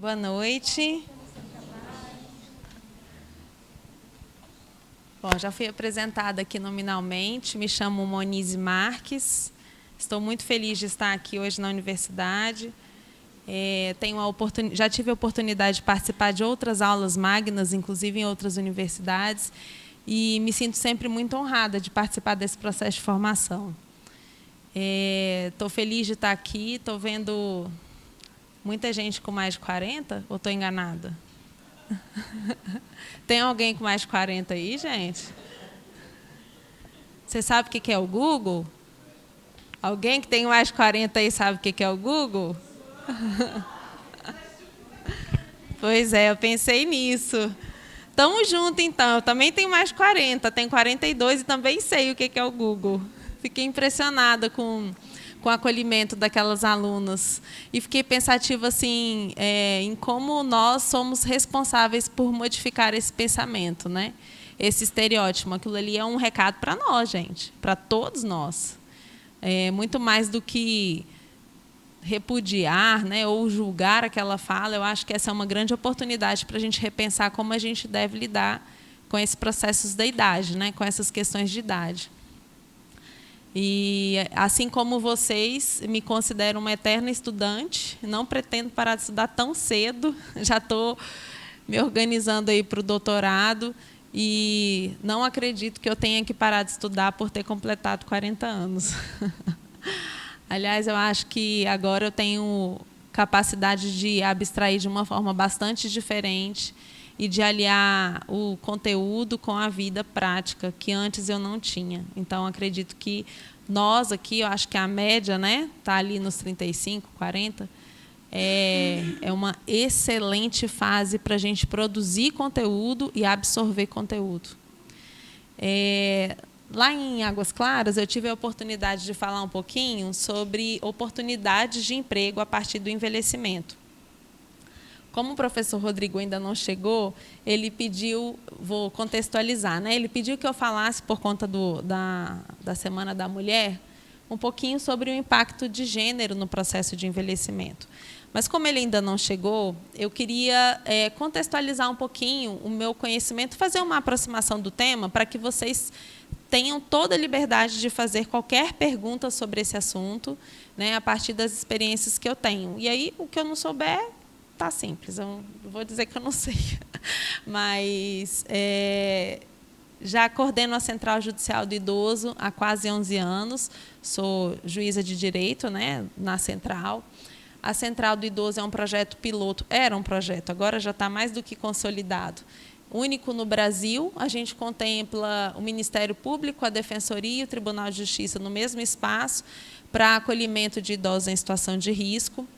Boa noite. Bom, já fui apresentada aqui nominalmente, me chamo Monize Marques, estou muito feliz de estar aqui hoje na universidade. Já tive a oportunidade de participar de outras aulas magnas, inclusive em outras universidades, e me sinto sempre muito honrada de participar desse processo de formação. Estou feliz de estar aqui, estou vendo muita gente com mais de 40, ou estou enganada? Tem alguém com mais de 40 aí, gente? Você sabe o que é o Google? Alguém que tem mais de 40 aí sabe o que é o Google? Pois é, eu pensei nisso. Tamo junto, então. Eu também tenho mais de 40, tenho 42 e também sei o que é o Google. Fiquei impressionada com o acolhimento daquelas alunas. E fiquei pensativa assim, em como nós somos responsáveis por modificar esse pensamento, né? Esse estereótipo. Aquilo ali é um recado para nós, gente, para todos nós. Muito mais do que repudiar, né, ou julgar aquela fala, eu acho que essa é uma grande oportunidade para a gente repensar como a gente deve lidar com esses processos da idade, né, com essas questões de idade. E, assim como vocês, me considero uma eterna estudante, não pretendo parar de estudar tão cedo, já estou me organizando aí para o doutorado e não acredito que eu tenha que parar de estudar por ter completado 40 anos. Aliás, eu acho que agora eu tenho capacidade de abstrair de uma forma bastante diferente e de aliar o conteúdo com a vida prática, que antes eu não tinha. Então, acredito que nós aqui, eu acho que a média, né, está ali nos 35, 40, é uma excelente fase para a gente produzir conteúdo e absorver conteúdo. Lá em Águas Claras, eu tive a oportunidade de falar um pouquinho sobre oportunidades de emprego a partir do envelhecimento. Como o professor Rodrigo ainda não chegou, ele pediu, vou contextualizar, né? Ele pediu que eu falasse, por conta da Semana da Mulher, um pouquinho sobre o impacto de gênero no processo de envelhecimento. Mas, como ele ainda não chegou, eu queria contextualizar um pouquinho o meu conhecimento, fazer uma aproximação do tema para que vocês tenham toda a liberdade de fazer qualquer pergunta sobre esse assunto, né, a partir das experiências que eu tenho. E aí, o que eu não souber, tá simples. Eu não vou dizer que eu não sei. Mas já coordeno a Central Judicial do Idoso há quase 11 anos. Sou juíza de direito, né, na Central. A Central do Idoso é um projeto piloto. Era um projeto, agora já está mais do que consolidado. Único no Brasil, a gente contempla o Ministério Público, a Defensoria e o Tribunal de Justiça no mesmo espaço para acolhimento de idosos em situação de risco.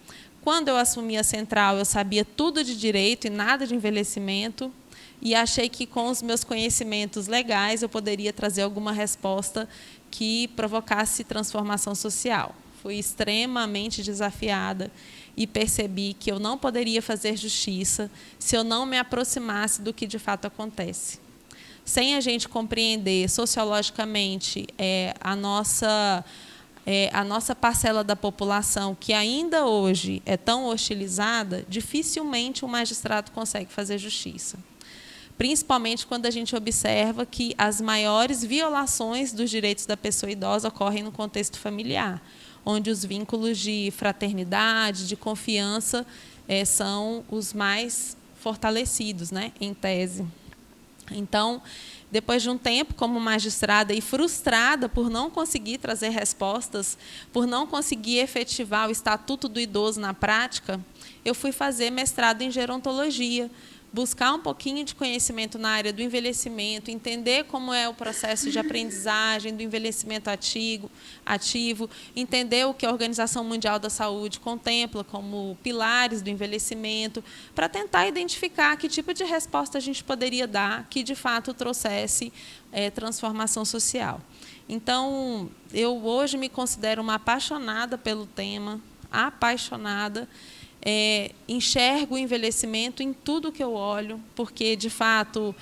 Quando eu assumi a Central, eu sabia tudo de direito e nada de envelhecimento, e achei que, com os meus conhecimentos legais, eu poderia trazer alguma resposta que provocasse transformação social. Fui extremamente desafiada e percebi que eu não poderia fazer justiça se eu não me aproximasse do que de fato acontece. Sem a gente compreender sociologicamente a nossa parcela da população, que ainda hoje é tão hostilizada, dificilmente um magistrado consegue fazer justiça. Principalmente quando a gente observa que as maiores violações dos direitos da pessoa idosa ocorrem no contexto familiar, onde os vínculos de fraternidade, de confiança, são os mais fortalecidos, né, em tese. Então, depois de um tempo como magistrada e frustrada por não conseguir trazer respostas, por não conseguir efetivar o Estatuto do Idoso na prática, eu fui fazer mestrado em gerontologia, buscar um pouquinho de conhecimento na área do envelhecimento, entender como é o processo de aprendizagem do envelhecimento ativo, entender o que a Organização Mundial da Saúde contempla como pilares do envelhecimento, para tentar identificar que tipo de resposta a gente poderia dar que, de fato, trouxesse transformação social. Então, eu hoje me considero uma apaixonada pelo tema, apaixonada. Enxergo o envelhecimento em tudo que eu olho, porque, de fato,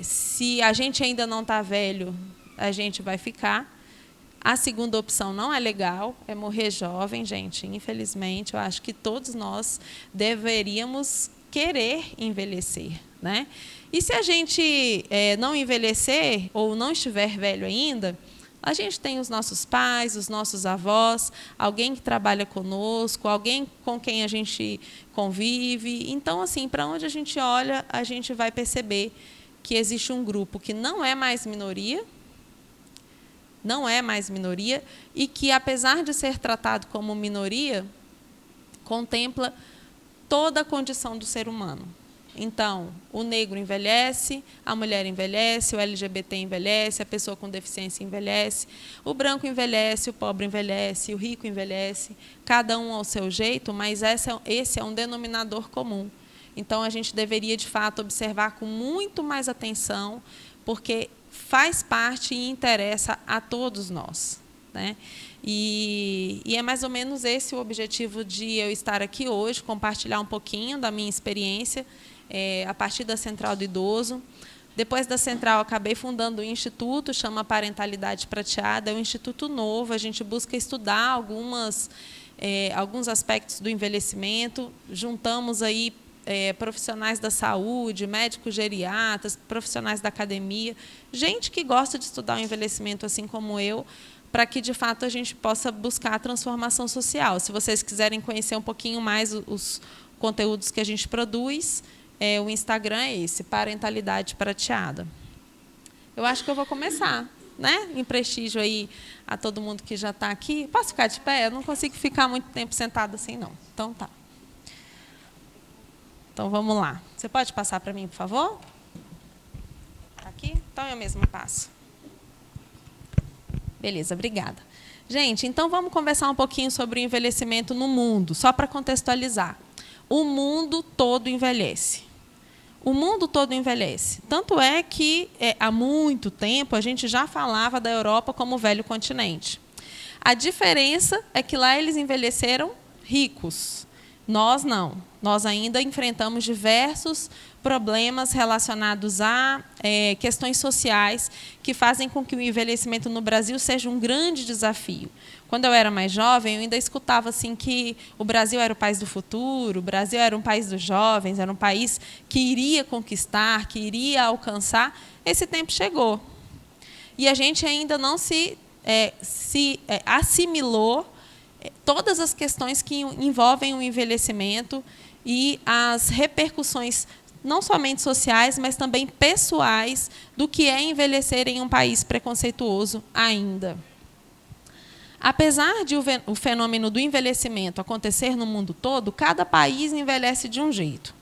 se a gente ainda não está velho, a gente vai ficar. A segunda opção não é legal, é morrer jovem, gente. Infelizmente, eu acho que todos nós deveríamos querer envelhecer, né? E se a gente não envelhecer ou não estiver velho ainda, a gente tem os nossos pais, os nossos avós, alguém que trabalha conosco, alguém com quem a gente convive. Então, assim, para onde a gente olha, a gente vai perceber que existe um grupo que não é mais minoria, e que, apesar de ser tratado como minoria, contempla toda a condição do ser humano. Então, o negro envelhece, a mulher envelhece, o LGBT envelhece, a pessoa com deficiência envelhece, o branco envelhece, o pobre envelhece, o rico envelhece, cada um ao seu jeito, mas esse é um denominador comum. Então, a gente deveria, de fato, observar com muito mais atenção, porque faz parte e interessa a todos nós, né? E é mais ou menos esse o objetivo de eu estar aqui hoje, compartilhar um pouquinho da minha experiência a partir da Central do Idoso. Depois da Central, acabei fundando um instituto, chama Parentalidade Prateada. É um instituto novo, a gente busca estudar alguns aspectos do envelhecimento. Juntamos aí profissionais da saúde, médicos geriatras, profissionais da academia, gente que gosta de estudar o envelhecimento, assim como eu, para que, de fato, a gente possa buscar a transformação social. Se vocês quiserem conhecer um pouquinho mais os conteúdos que a gente produz, o Instagram é esse, Parentalidade Prateada. Eu acho que eu vou começar, né? Em prestígio aí a todo mundo que já está aqui. Posso ficar de pé? Eu não consigo ficar muito tempo sentado assim, não. Então, tá. Então, vamos lá. Você pode passar para mim, por favor? Aqui? Então, eu mesma passo. Beleza, obrigada. Gente, então vamos conversar um pouquinho sobre o envelhecimento no mundo, só para contextualizar. O mundo todo envelhece. O mundo todo envelhece. Tanto é que, há muito tempo, a gente já falava da Europa como o velho continente. A diferença é que lá eles envelheceram ricos. Nós não. Nós ainda enfrentamos diversos problemas relacionados a questões sociais que fazem com que o envelhecimento no Brasil seja um grande desafio. Quando eu era mais jovem, eu ainda escutava assim que o Brasil era o país do futuro, o Brasil era um país dos jovens, era um país que iria conquistar, que iria alcançar. Esse tempo chegou. E a gente ainda não se assimilou todas as questões que envolvem o envelhecimento e as repercussões não somente sociais, mas também pessoais do que é envelhecer em um país preconceituoso ainda. Apesar de o fenômeno do envelhecimento acontecer no mundo todo, cada país envelhece de um jeito.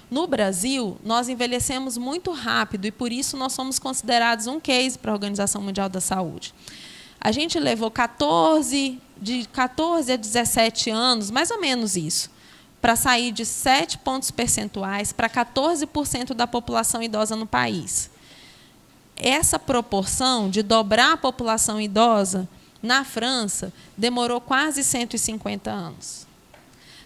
No Brasil, nós envelhecemos muito rápido e, por isso, nós somos considerados um case para a Organização Mundial da Saúde. A gente levou de 14 a 17 anos, mais ou menos isso, para sair de 7 pontos percentuais para 14% da população idosa no país. Essa proporção de dobrar a população idosa, na França, demorou quase 150 anos.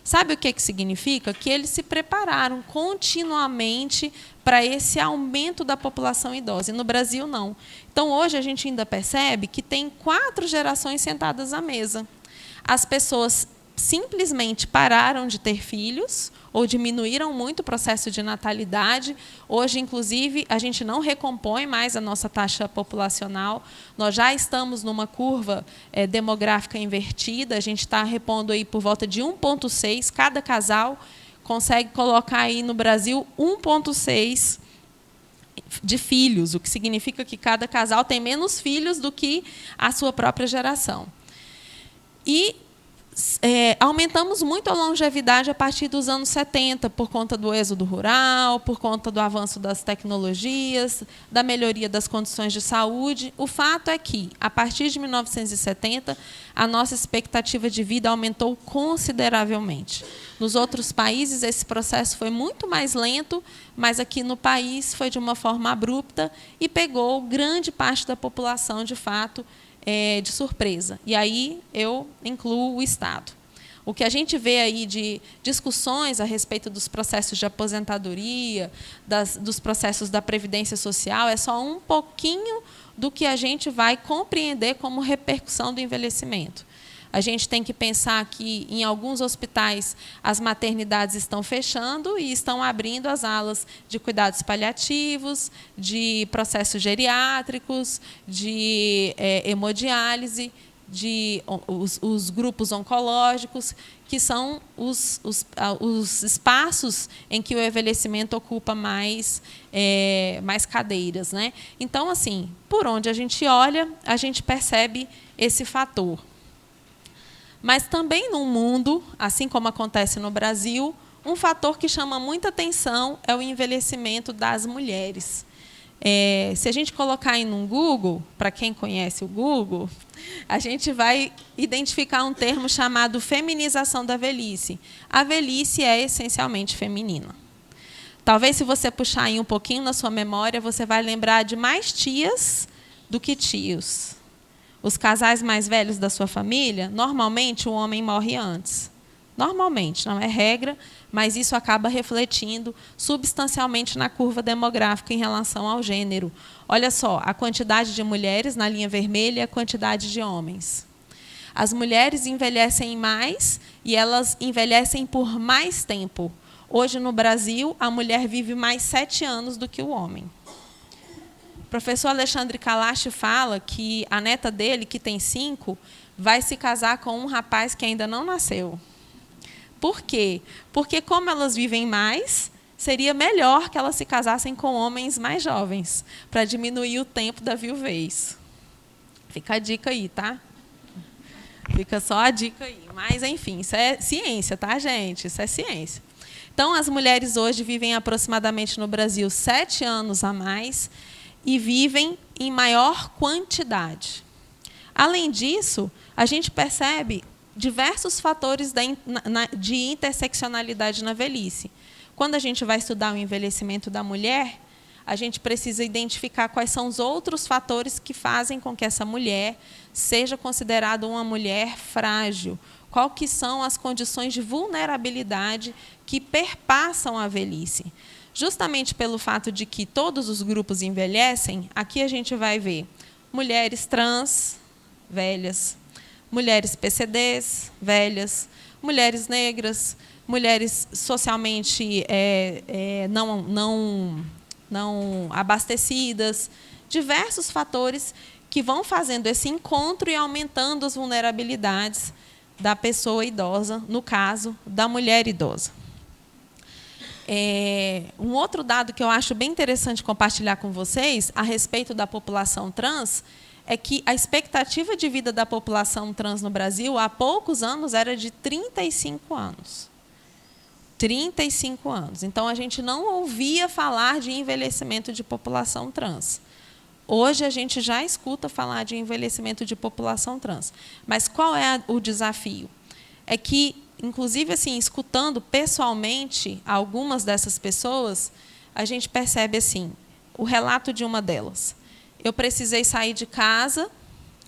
Sabe o que significa? Que eles se prepararam continuamente para esse aumento da população idosa. E no Brasil, não. Então, hoje, a gente ainda percebe que tem 4 gerações sentadas à mesa. As pessoas simplesmente pararam de ter filhos ou diminuíram muito o processo de natalidade. Hoje, inclusive, a gente não recompõe mais a nossa taxa populacional. Nós já estamos numa curva demográfica invertida. A gente está repondo aí por volta de 1,6. Cada casal consegue colocar aí no Brasil 1,6 de filhos, o que significa que cada casal tem menos filhos do que a sua própria geração. E aumentamos muito a longevidade a partir dos anos 70, por conta do êxodo rural, por conta do avanço das tecnologias, da melhoria das condições de saúde. O fato é que, a partir de 1970, a nossa expectativa de vida aumentou consideravelmente. Nos outros países, esse processo foi muito mais lento, mas aqui no país foi de uma forma abrupta e pegou grande parte da população, de fato, de surpresa. E aí eu incluo o Estado. O que a gente vê aí de discussões a respeito dos processos de aposentadoria, dos processos da Previdência Social, é só um pouquinho do que a gente vai compreender como repercussão do envelhecimento. A gente tem que pensar que, em alguns hospitais, as maternidades estão fechando e estão abrindo as alas de cuidados paliativos, de processos geriátricos, de hemodiálise, os grupos oncológicos, que são os espaços em que o envelhecimento ocupa mais cadeiras, né? Então, assim, por onde a gente olha, a gente percebe esse fator. Mas também no mundo, assim como acontece no Brasil, um fator que chama muita atenção é o envelhecimento das mulheres. Se a gente colocar aí no Google, para quem conhece o Google, a gente vai identificar um termo chamado feminização da velhice. A velhice é essencialmente feminina. Talvez, se você puxar aí um pouquinho na sua memória, você vai lembrar de mais tias do que tios. Os casais mais velhos da sua família, normalmente o homem morre antes. Normalmente, não é regra, mas isso acaba refletindo substancialmente na curva demográfica em relação ao gênero. Olha só, a quantidade de mulheres na linha vermelha e a quantidade de homens. As mulheres envelhecem mais e elas envelhecem por mais tempo. Hoje, no Brasil, a mulher vive mais 7 anos do que o homem. O professor Alexandre Kalash fala que a neta dele, que tem 5, vai se casar com um rapaz que ainda não nasceu. Por quê? Porque, como elas vivem mais, seria melhor que elas se casassem com homens mais jovens, para diminuir o tempo da viuvez. Fica a dica aí, tá? Fica só a dica aí. Mas, enfim, isso é ciência, tá, gente? Isso é ciência. Então, as mulheres hoje vivem aproximadamente no Brasil 7 anos a mais e vivem em maior quantidade. Além disso, a gente percebe diversos fatores de interseccionalidade na velhice. Quando a gente vai estudar o envelhecimento da mulher, a gente precisa identificar quais são os outros fatores que fazem com que essa mulher seja considerada uma mulher frágil. Quais que são as condições de vulnerabilidade que perpassam a velhice. Justamente pelo fato de que todos os grupos envelhecem, aqui a gente vai ver mulheres trans, velhas, mulheres PCDs, velhas, mulheres negras, mulheres socialmente não abastecidas, diversos fatores que vão fazendo esse encontro e aumentando as vulnerabilidades da pessoa idosa, no caso, da mulher idosa. Um outro dado que eu acho bem interessante compartilhar com vocês a respeito da população trans é que a expectativa de vida da população trans no Brasil, há poucos anos, era de 35 anos. 35 anos. Então, a gente não ouvia falar de envelhecimento de população trans. Hoje, a gente já escuta falar de envelhecimento de população trans. Mas qual é o desafio? É que, inclusive, assim, escutando pessoalmente algumas dessas pessoas, a gente percebe assim, o relato de uma delas. Eu precisei sair de casa,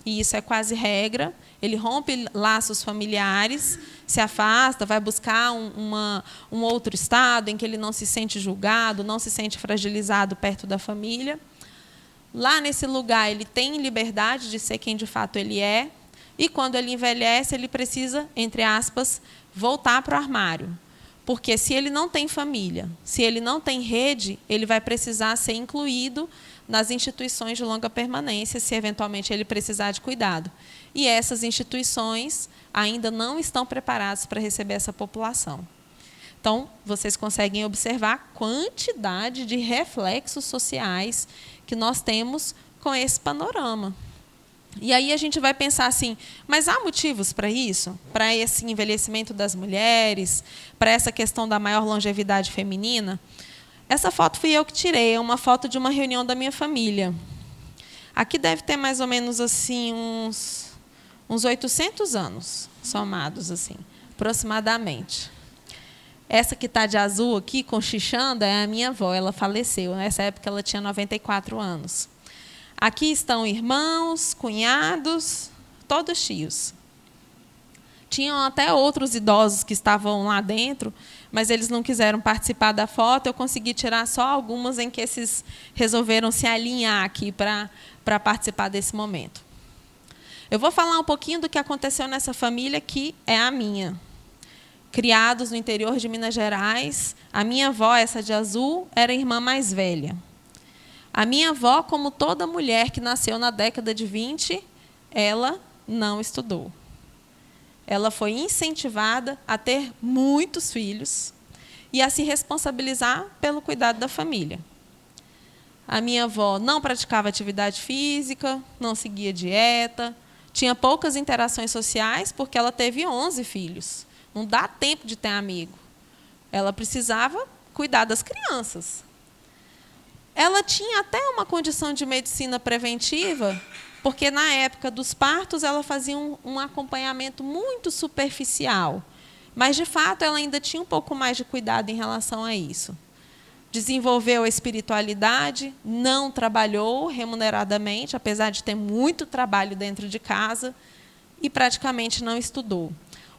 e isso é quase regra. Ele rompe laços familiares, se afasta, vai buscar um outro estado em que ele não se sente julgado, não se sente fragilizado perto da família. Lá nesse lugar, ele tem liberdade de ser quem de fato ele é, e quando ele envelhece, ele precisa, entre aspas, voltar para o armário. Porque se ele não tem família, se ele não tem rede, ele vai precisar ser incluído nas instituições de longa permanência, se eventualmente ele precisar de cuidado. E essas instituições ainda não estão preparadas para receber essa população. Então, vocês conseguem observar a quantidade de reflexos sociais que nós temos com esse panorama. E aí a gente vai pensar assim, mas há motivos para isso? Para esse envelhecimento das mulheres, para essa questão da maior longevidade feminina? Essa foto fui eu que tirei, é uma foto de uma reunião da minha família. Aqui deve ter mais ou menos assim uns 800 anos somados, assim, aproximadamente. Essa que está de azul aqui, cochichando, é a minha avó, ela faleceu. Nessa época ela tinha 94 anos. Aqui estão irmãos, cunhados, todos tios. Tinham até outros idosos que estavam lá dentro, mas eles não quiseram participar da foto. Eu consegui tirar só algumas em que esses resolveram se alinhar aqui para participar desse momento. Eu vou falar um pouquinho do que aconteceu nessa família, que é a minha. Criados no interior de Minas Gerais, a minha avó, essa de azul, era a irmã mais velha. A minha avó, como toda mulher que nasceu na década de 20, ela não estudou. Ela foi incentivada a ter muitos filhos e a se responsabilizar pelo cuidado da família. A minha avó não praticava atividade física, não seguia dieta, tinha poucas interações sociais porque ela teve 11 filhos. Não dá tempo de ter amigo. Ela precisava cuidar das crianças. Ela tinha até uma condição de medicina preventiva, porque, na época dos partos, ela fazia um acompanhamento muito superficial. Mas, de fato, ela ainda tinha um pouco mais de cuidado em relação a isso. Desenvolveu a espiritualidade, não trabalhou remuneradamente, apesar de ter muito trabalho dentro de casa, e praticamente não estudou.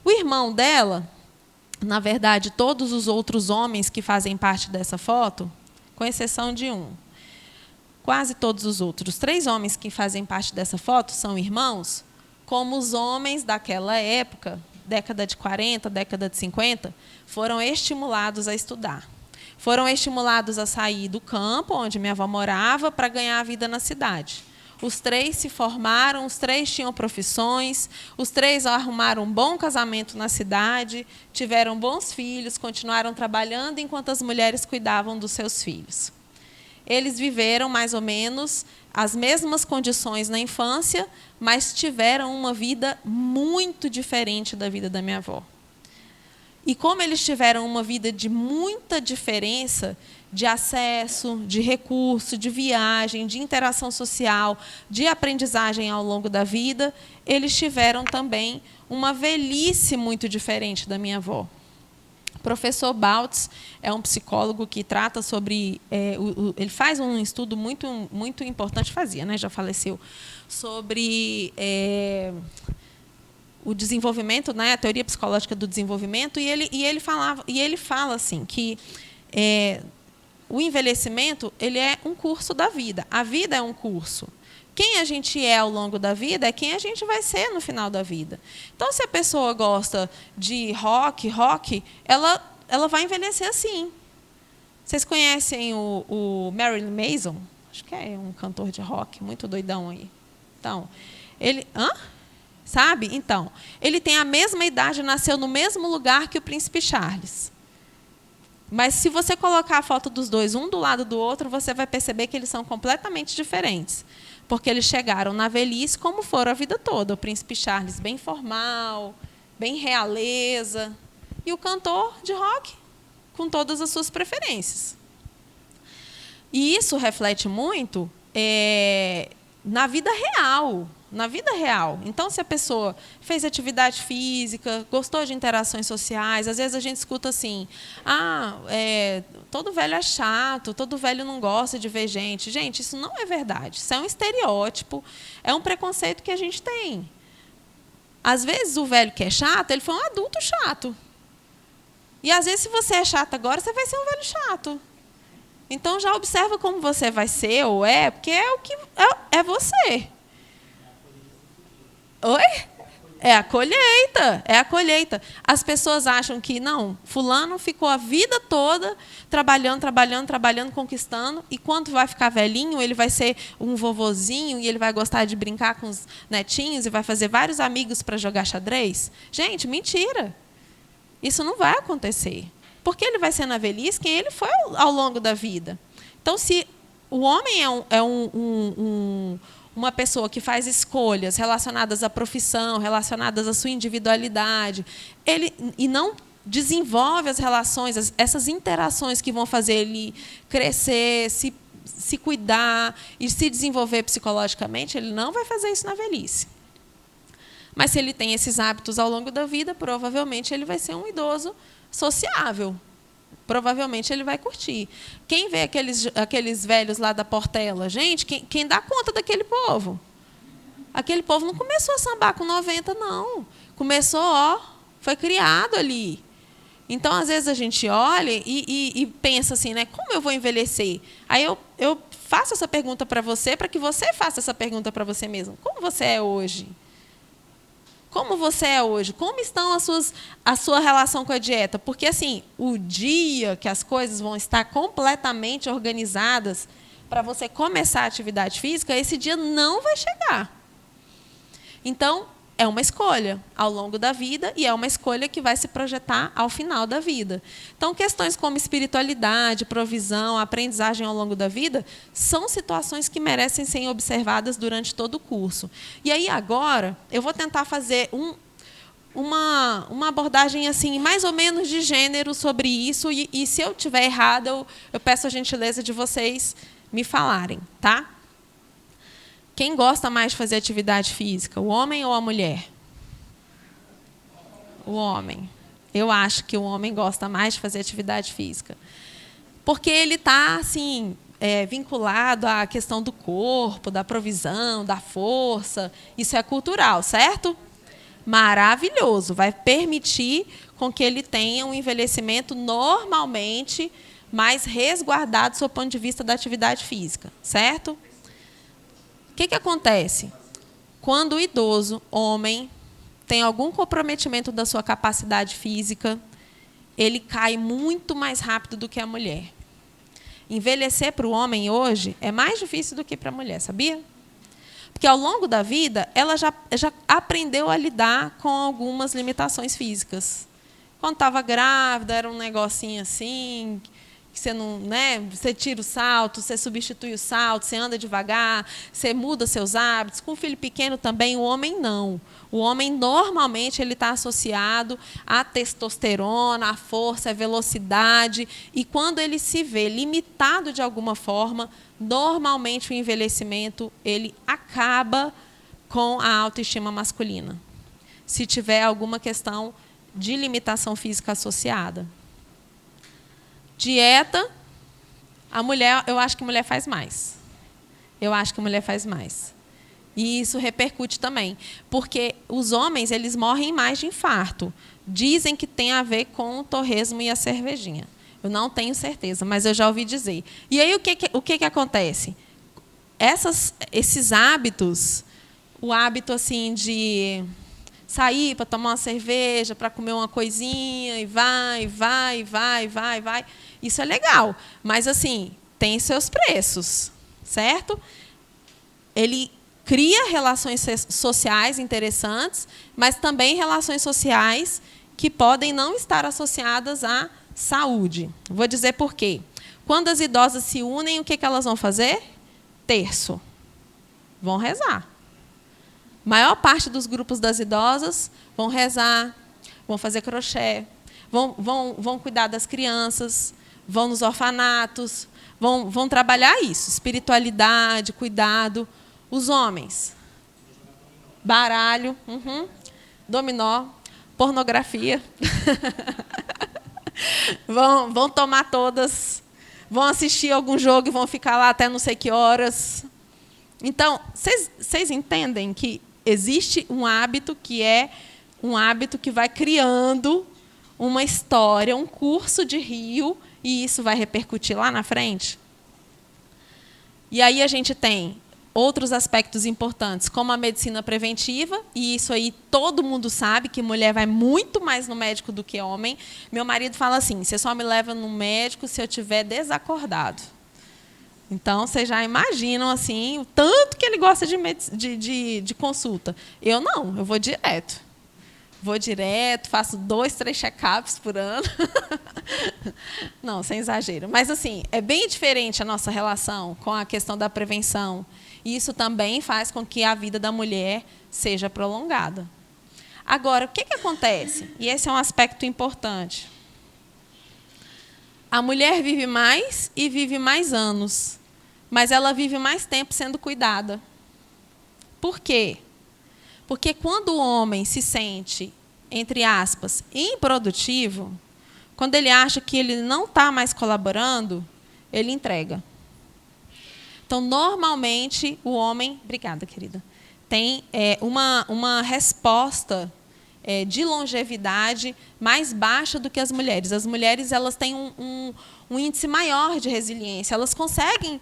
O irmão dela, na verdade, todos os outros homens que fazem parte dessa foto, com exceção de um, quase todos os outros, 3 homens que fazem parte dessa foto são irmãos, como os homens daquela época, década de 40, década de 50, foram estimulados a estudar. Foram estimulados a sair do campo, onde minha avó morava, para ganhar a vida na cidade. Os 3 se formaram, os 3 tinham profissões, os 3 arrumaram um bom casamento na cidade, tiveram bons filhos, continuaram trabalhando enquanto as mulheres cuidavam dos seus filhos. Eles viveram, mais ou menos, as mesmas condições na infância, mas tiveram uma vida muito diferente da vida da minha avó. E como eles tiveram uma vida de muita diferença, de acesso, de recurso, de viagem, de interação social, de aprendizagem ao longo da vida, eles tiveram também uma velhice muito diferente da minha avó. O professor Baltz é um psicólogo que trata sobre... ele faz um estudo muito importante, fazia, né, já faleceu, sobre o desenvolvimento, né, a teoria psicológica do desenvolvimento, e ele fala assim, que o envelhecimento ele é um curso da vida. A vida é um curso. Quem a gente é ao longo da vida é quem a gente vai ser no final da vida. Então, se a pessoa gosta de rock, ela vai envelhecer assim. Vocês conhecem o Marilyn Manson? Acho que é um cantor de rock, muito doidão aí. Então, ele... Sabe? Então, ele tem a mesma idade, nasceu no mesmo lugar que o príncipe Charles. Mas, se você colocar a foto dos dois, um do lado do outro, você vai perceber que eles são completamente diferentes. Porque eles chegaram na velhice como foram a vida toda. O príncipe Charles bem formal, bem realeza. E o cantor de rock, com todas as suas preferências. E isso reflete muito na vida real. Na vida real. Então, se a pessoa fez atividade física, gostou de interações sociais, às vezes a gente escuta assim, todo velho é chato, todo velho não gosta de ver gente. Gente, isso não é verdade. Isso é um estereótipo, é um preconceito que a gente tem. Às vezes, o velho que é chato, ele foi um adulto chato. E, às vezes, se você é chato agora, você vai ser um velho chato. Então, já observa como você vai ser, ou porque é o que é você. Oi? É a colheita. As pessoas acham que, não, fulano ficou a vida toda trabalhando, conquistando, e quando vai ficar velhinho, ele vai ser um vovozinho, e ele vai gostar de brincar com os netinhos, e vai fazer vários amigos para jogar xadrez. Gente, mentira. Isso não vai acontecer. Porque ele vai ser na velhice quem ele foi ao longo da vida. Então, se o homem é uma pessoa que faz escolhas relacionadas à profissão, relacionadas à sua individualidade, e não desenvolve as relações, essas interações que vão fazer ele crescer, se cuidar e se desenvolver psicologicamente, ele não vai fazer isso na velhice. Mas, se ele tem esses hábitos ao longo da vida, provavelmente ele vai ser um idoso sociável. Provavelmente ele vai curtir. Quem vê aqueles velhos lá da Portela? Gente, quem dá conta daquele povo? Aquele povo não começou a sambar com 90, não. Começou, ó, foi criado ali. Então, às vezes, a gente olha e pensa assim, né? Como eu vou envelhecer? Aí eu faço essa pergunta para você, para que você faça essa pergunta para você mesmo. Como você é hoje? Como você é hoje? Como estão a sua relação com a dieta? Porque, assim, o dia que as coisas vão estar completamente organizadas para você começar a atividade física, esse dia não vai chegar. Então, é uma escolha ao longo da vida e é uma escolha que vai se projetar ao final da vida. Então, questões como espiritualidade, provisão, aprendizagem ao longo da vida são situações que merecem ser observadas durante todo o curso. E aí, agora, eu vou tentar fazer uma abordagem assim, mais ou menos de gênero sobre isso, e se eu estiver errada, eu peço a gentileza de vocês me falarem, tá? Quem gosta mais de fazer atividade física, o homem ou a mulher? O homem. Eu acho que o homem gosta mais de fazer atividade física. Porque ele está assim, vinculado à questão do corpo, da provisão, da força. Isso é cultural, certo? Maravilhoso. Vai permitir com que ele tenha um envelhecimento normalmente mais resguardado do seu ponto de vista da atividade física, certo? O que acontece? Quando o idoso, homem, tem algum comprometimento da sua capacidade física, ele cai muito mais rápido do que a mulher. Envelhecer para o homem hoje é mais difícil do que para a mulher, sabia? Porque, ao longo da vida, ela já aprendeu a lidar com algumas limitações físicas. Quando estava grávida, era um negocinho assim, que você não, né? Você tira o salto, você substitui o salto, você anda devagar, você muda seus hábitos. Com um filho pequeno também, o homem não. O homem, normalmente, ele está associado à testosterona, à força, à velocidade. E, quando ele se vê limitado de alguma forma, normalmente o envelhecimento ele acaba com a autoestima masculina, se tiver alguma questão de limitação física associada. Dieta, a mulher, eu acho que a mulher faz mais. Eu acho que a mulher faz mais. E isso repercute também, porque os homens eles morrem mais de infarto. Dizem que tem a ver com o torresmo e a cervejinha. Eu não tenho certeza, mas eu já ouvi dizer. E aí, o que acontece? Esses hábitos, o hábito assim, de sair para tomar uma cerveja, para comer uma coisinha, e vai, isso é legal. Mas, assim, tem seus preços, certo? Ele cria relações sociais interessantes, mas também relações sociais que podem não estar associadas à saúde. Vou dizer por quê. Quando as idosas se unem, o que elas vão fazer? Terço. Vão rezar. A maior parte dos grupos das idosas vão rezar, vão fazer crochê, vão cuidar das crianças, vão nos orfanatos, vão trabalhar isso, espiritualidade, cuidado. Os homens, baralho, dominó, pornografia. Vão tomar todas, vão assistir algum jogo e vão ficar lá até não sei que horas. Então, vocês entendem que existe um hábito que é um hábito que vai criando uma história, um curso de rio, e isso vai repercutir lá na frente? E aí a gente tem outros aspectos importantes, como a medicina preventiva, e isso aí todo mundo sabe que mulher vai muito mais no médico do que homem. Meu marido fala assim, você só me leva no médico se eu estiver desacordado. Então, vocês já imaginam assim, o tanto que ele gosta de consulta. Eu não, eu vou direto. Vou direto, faço 2, 3 check-ups por ano. Não, sem exagero. Mas, assim, é bem diferente a nossa relação com a questão da prevenção. E isso também faz com que a vida da mulher seja prolongada. Agora, o que acontece? E esse é um aspecto importante. A mulher vive mais e vive mais anos, mas ela vive mais tempo sendo cuidada. Por quê? Porque quando o homem se sente, entre aspas, improdutivo, quando ele acha que ele não está mais colaborando, ele entrega. Então, normalmente, o homem... Obrigada, querida. Tem uma resposta de longevidade mais baixa do que as mulheres. As mulheres elas têm um índice maior de resiliência, elas conseguem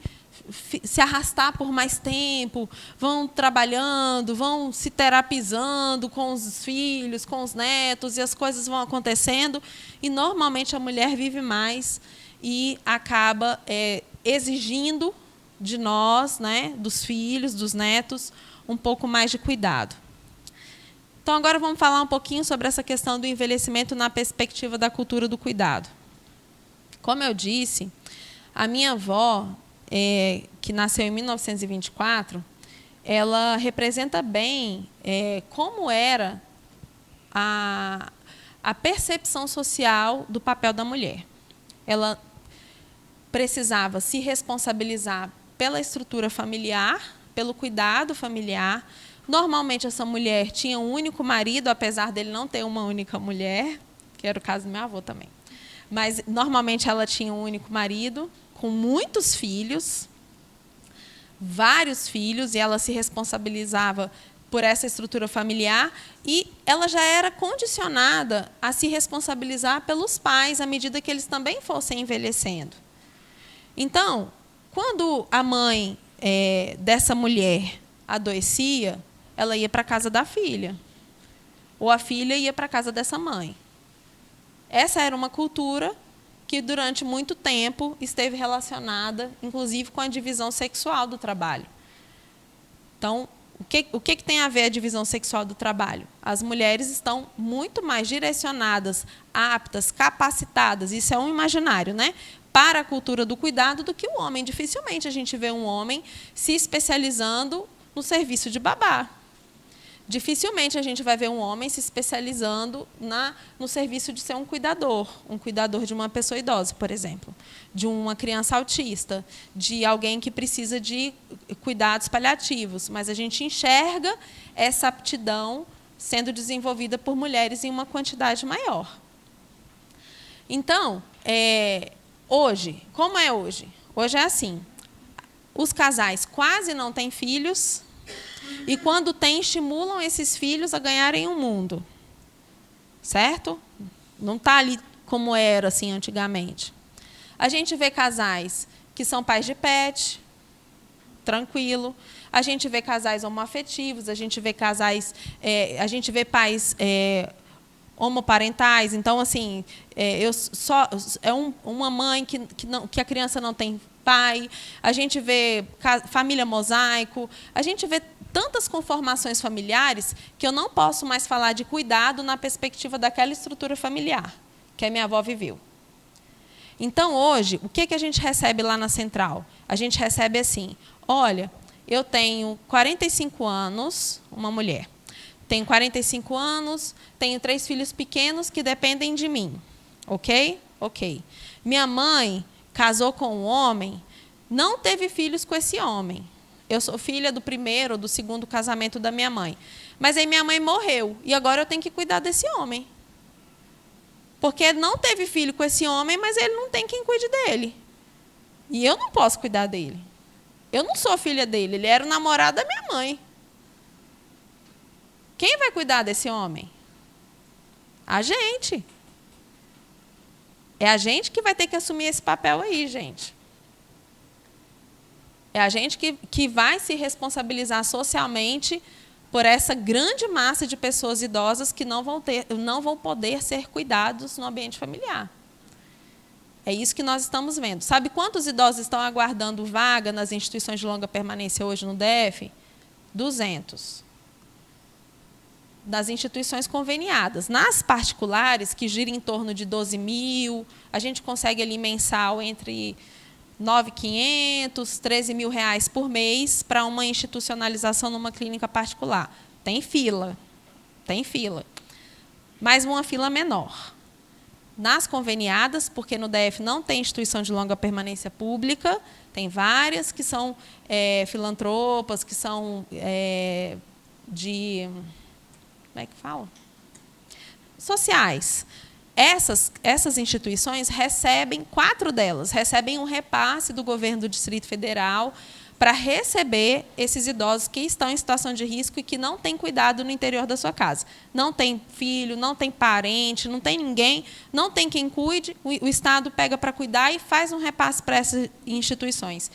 se arrastar por mais tempo, vão trabalhando, vão se terapizando com os filhos, com os netos, e as coisas vão acontecendo, e normalmente a mulher vive mais e acaba exigindo de nós, né, dos filhos, dos netos, um pouco mais de cuidado. Então, agora vamos falar um pouquinho sobre essa questão do envelhecimento na perspectiva da cultura do cuidado. Como eu disse, a minha avó, que nasceu em 1924, ela representa bem como era a percepção social do papel da mulher. Ela precisava se responsabilizar pela estrutura familiar, pelo cuidado familiar. Normalmente, essa mulher tinha um único marido, apesar dele não ter uma única mulher, que era o caso do meu avô também. Mas, normalmente, ela tinha um único marido, com muitos filhos, vários filhos, e ela se responsabilizava por essa estrutura familiar, e ela já era condicionada a se responsabilizar pelos pais, à medida que eles também fossem envelhecendo. Então, quando a mãe dessa mulher adoecia, ela ia para a casa da filha, ou a filha ia para a casa dessa mãe. Essa era uma cultura que, durante muito tempo, esteve relacionada, inclusive, com a divisão sexual do trabalho. Então, o que tem a ver a divisão sexual do trabalho? As mulheres estão muito mais direcionadas, aptas, capacitadas, isso é um imaginário, né, para a cultura do cuidado do que o homem. Dificilmente a gente vê um homem se especializando no serviço de babá. Dificilmente a gente vai ver um homem se especializando no serviço de ser um cuidador de uma pessoa idosa, por exemplo, de uma criança autista, de alguém que precisa de cuidados paliativos. Mas a gente enxerga essa aptidão sendo desenvolvida por mulheres em uma quantidade maior. Então, hoje, como é hoje? Hoje é assim, os casais quase não têm filhos, e, quando têm, estimulam esses filhos a ganharem o mundo. Certo? Não está ali como era assim antigamente. A gente vê casais que são pais de pet, tranquilo. A gente vê casais homoafetivos, a gente vê pais homoparentais. Então, assim, uma mãe que a criança não tem pai. A gente vê família mosaico. A gente vê tantas conformações familiares que eu não posso mais falar de cuidado na perspectiva daquela estrutura familiar que a minha avó viveu. Então, hoje, o que a gente recebe lá na central? A gente recebe assim: olha, eu tenho 45 anos, uma mulher. Tenho 45 anos, tenho 3 filhos pequenos que dependem de mim. Ok? Ok. Minha mãe casou com um homem, não teve filhos com esse homem. Eu sou filha do primeiro ou do segundo casamento da minha mãe. Mas aí minha mãe morreu, e agora eu tenho que cuidar desse homem. Porque não teve filho com esse homem, mas ele não tem quem cuide dele. E eu não posso cuidar dele. Eu não sou filha dele, ele era o namorado da minha mãe. Quem vai cuidar desse homem? A gente. É a gente que vai ter que assumir esse papel aí, gente. É a gente que vai se responsabilizar socialmente por essa grande massa de pessoas idosas que não vão poder ser cuidados no ambiente familiar. É isso que nós estamos vendo. Sabe quantos idosos estão aguardando vaga nas instituições de longa permanência hoje no DF? 200. Das instituições conveniadas. Nas particulares, que giram em torno de 12 mil, a gente consegue ali mensal entre 9.500, 13 mil reais por mês para uma institucionalização numa clínica particular. Tem fila, mas uma fila menor. Nas conveniadas, porque no DF não tem instituição de longa permanência pública, tem várias que são filantropas, que são de... Como é que fala? Sociais. Essas instituições recebem, 4 delas, recebem um repasse do governo do Distrito Federal para receber esses idosos que estão em situação de risco e que não têm cuidado no interior da sua casa. Não tem filho, não tem parente, não tem ninguém, não tem quem cuide, o Estado pega para cuidar e faz um repasse para essas instituições.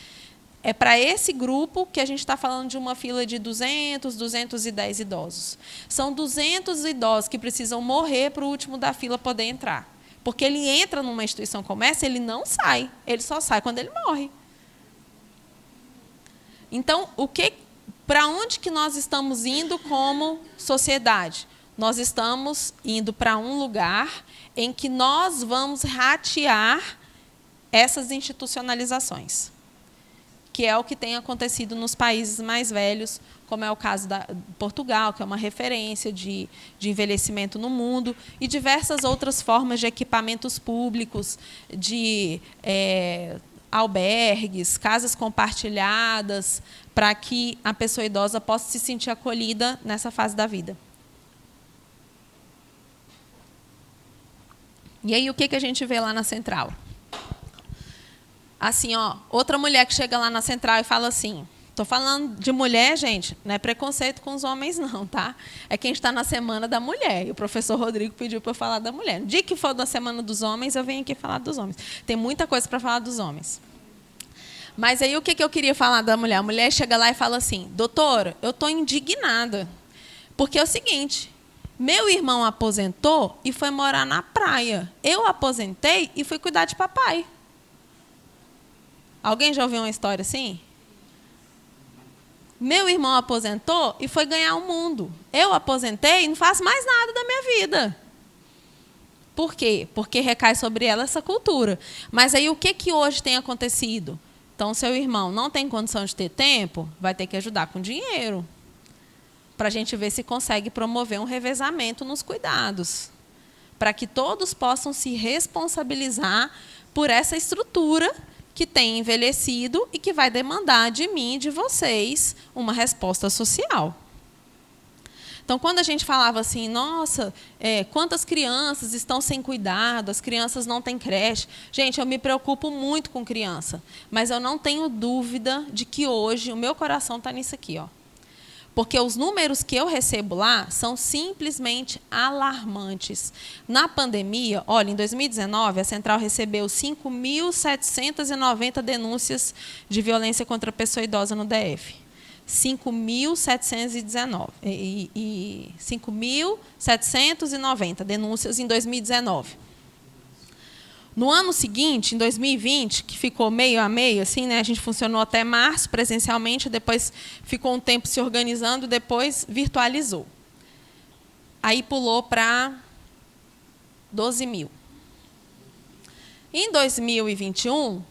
É para esse grupo que a gente está falando de uma fila de 200, 210 idosos. São 200 idosos que precisam morrer para o último da fila poder entrar. Porque ele entra numa instituição como essa, ele não sai. Ele só sai quando ele morre. Então, para onde que nós estamos indo como sociedade? Nós estamos indo para um lugar em que nós vamos ratear essas institucionalizações, que é o que tem acontecido nos países mais velhos, como é o caso de Portugal, que é uma referência de envelhecimento no mundo, e diversas outras formas de equipamentos públicos, de albergues, casas compartilhadas, para que a pessoa idosa possa se sentir acolhida nessa fase da vida. E aí, o que a gente vê lá na central? Assim, outra mulher que chega lá na central e fala assim, estou falando de mulher, gente, não é preconceito com os homens, não, tá? É que a gente está na Semana da Mulher, e o professor Rodrigo pediu para eu falar da mulher. No dia que for da Semana dos Homens, eu venho aqui falar dos homens. Tem muita coisa para falar dos homens. Mas aí, o que eu queria falar da mulher? A mulher chega lá e fala assim, doutora, eu estou indignada, porque é o seguinte, meu irmão aposentou e foi morar na praia. Eu aposentei e fui cuidar de papai. Alguém já ouviu uma história assim? Meu irmão aposentou e foi ganhar o mundo. Eu aposentei e não faço mais nada da minha vida. Por quê? Porque recai sobre ela essa cultura. Mas aí o que hoje tem acontecido? Então, seu irmão não tem condição de ter tempo, vai ter que ajudar com dinheiro, para a gente ver se consegue promover um revezamento nos cuidados, para que todos possam se responsabilizar por essa estrutura que tem envelhecido e que vai demandar de mim e de vocês uma resposta social. Então, quando a gente falava assim, nossa, quantas crianças estão sem cuidado, as crianças não têm creche. Gente, eu me preocupo muito com criança, mas eu não tenho dúvida de que hoje o meu coração está nisso aqui, porque os números que eu recebo lá são simplesmente alarmantes. Na pandemia, olha, em 2019, a Central recebeu 5.790 denúncias de violência contra a pessoa idosa no DF. 5.790 denúncias em 2019. No ano seguinte, em 2020, que ficou meio a meio, assim, né, a gente funcionou até março presencialmente, depois ficou um tempo se organizando, depois virtualizou. Aí pulou para 12 mil. Em 2021,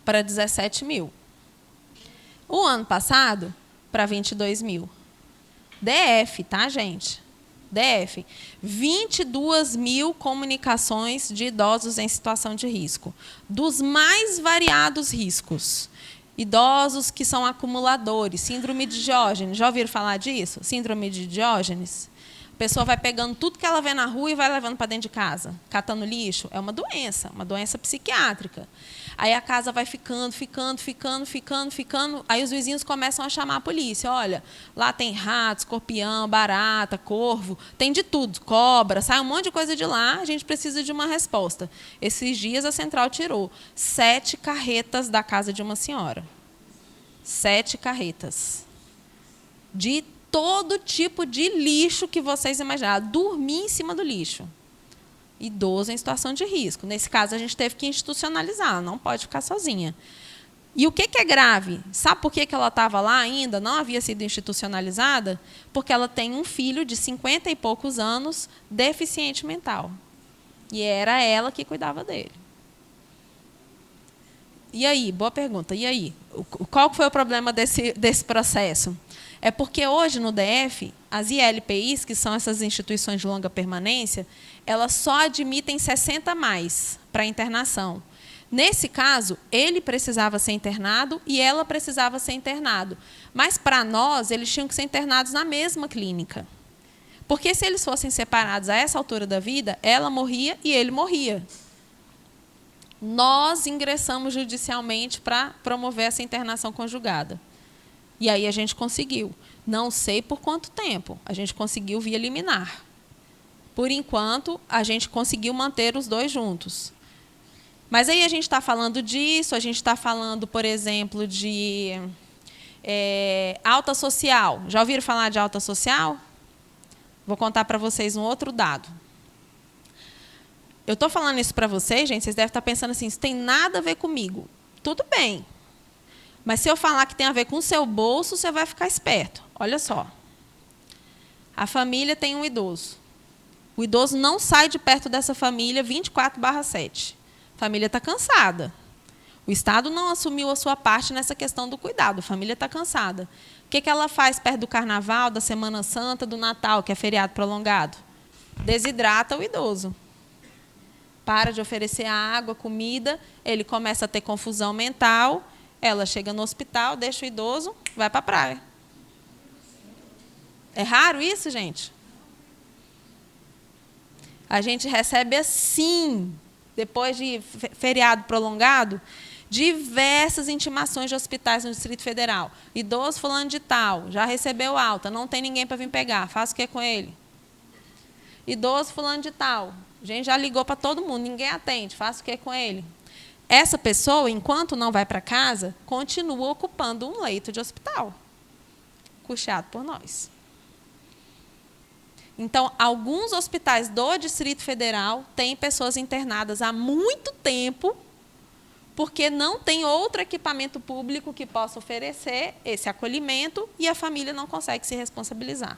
para 17 mil. O ano passado, para 22 mil. DF, tá, gente? DF, 22 mil comunicações de idosos em situação de risco, dos mais variados riscos. Idosos que são acumuladores, síndrome de Diógenes. Já ouviram falar disso? Síndrome de Diógenes? A pessoa vai pegando tudo que ela vê na rua e vai levando para dentro de casa, catando lixo. É uma doença psiquiátrica. Aí a casa vai ficando. Aí os vizinhos começam a chamar a polícia. Olha, lá tem rato, escorpião, barata, corvo, tem de tudo, cobra, sai um monte de coisa de lá, a gente precisa de uma resposta. Esses dias a Central tirou 7 carretas da casa de uma senhora. 7 carretas. De todo tipo de lixo que vocês imaginaram. Dormir em cima do lixo. Idoso em situação de risco. Nesse caso, a gente teve que institucionalizar, não pode ficar sozinha. E o que é grave? Sabe por que ela estava lá ainda, não havia sido institucionalizada? Porque ela tem um filho de 50 e poucos anos, deficiente mental. E era ela que cuidava dele. E aí? Boa pergunta. E aí? Qual foi o problema desse processo? É porque hoje, no DF, as ILPIs, que são essas instituições de longa permanência, elas só admitem 60 mais para internação. Nesse caso, ele precisava ser internado e ela precisava ser internado. Mas, para nós, eles tinham que ser internados na mesma clínica. Porque, se eles fossem separados a essa altura da vida, ela morria e ele morria. Nós ingressamos judicialmente para promover essa internação conjugada. E aí a gente conseguiu. Não sei por quanto tempo. A gente conseguiu via liminar. Por enquanto, a gente conseguiu manter os dois juntos. Mas aí a gente está falando disso, a gente está falando, por exemplo, de alta social. Já ouviram falar de alta social? Vou contar para vocês um outro dado. Eu estou falando isso para vocês, gente, vocês devem estar pensando assim, isso tem nada a ver comigo. Tudo bem. Mas se eu falar que tem a ver com o seu bolso, você vai ficar esperto. Olha só. A família tem um idoso. O idoso não sai de perto dessa família 24/7. A família está cansada. O Estado não assumiu a sua parte nessa questão do cuidado. A família está cansada. O que ela faz perto do Carnaval, da Semana Santa, do Natal, que é feriado prolongado? Desidrata o idoso. Para de oferecer água, comida, ele começa a ter confusão mental, ela chega no hospital, deixa o idoso, vai para a praia. É raro isso, gente? A gente recebe assim, depois de feriado prolongado, diversas intimações de hospitais no Distrito Federal. Idoso fulano de tal, já recebeu alta, não tem ninguém para vir pegar, faz o que com ele? Idoso fulano de tal, a gente já ligou para todo mundo, ninguém atende, faz o que com ele? Essa pessoa, enquanto não vai para casa, continua ocupando um leito de hospital, custeado por nós. Então, alguns hospitais do Distrito Federal têm pessoas internadas há muito tempo, porque não tem outro equipamento público que possa oferecer esse acolhimento e a família não consegue se responsabilizar.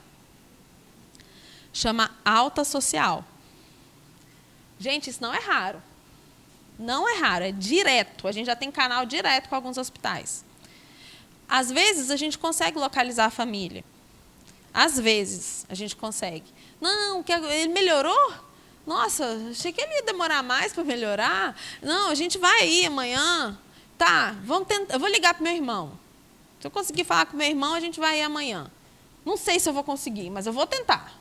Chama alta social. Gente, isso não é raro. Não é raro, é direto. A gente já tem canal direto com alguns hospitais. Às vezes, a gente consegue localizar a família. Às vezes, a gente consegue. Não, ele melhorou? Nossa, achei que ele ia demorar mais para melhorar. Não, a gente vai aí amanhã. Tá, vamos tentar. Eu vou ligar para o meu irmão. Se eu conseguir falar com o meu irmão, a gente vai aí amanhã. Não sei se eu vou conseguir, mas eu vou tentar.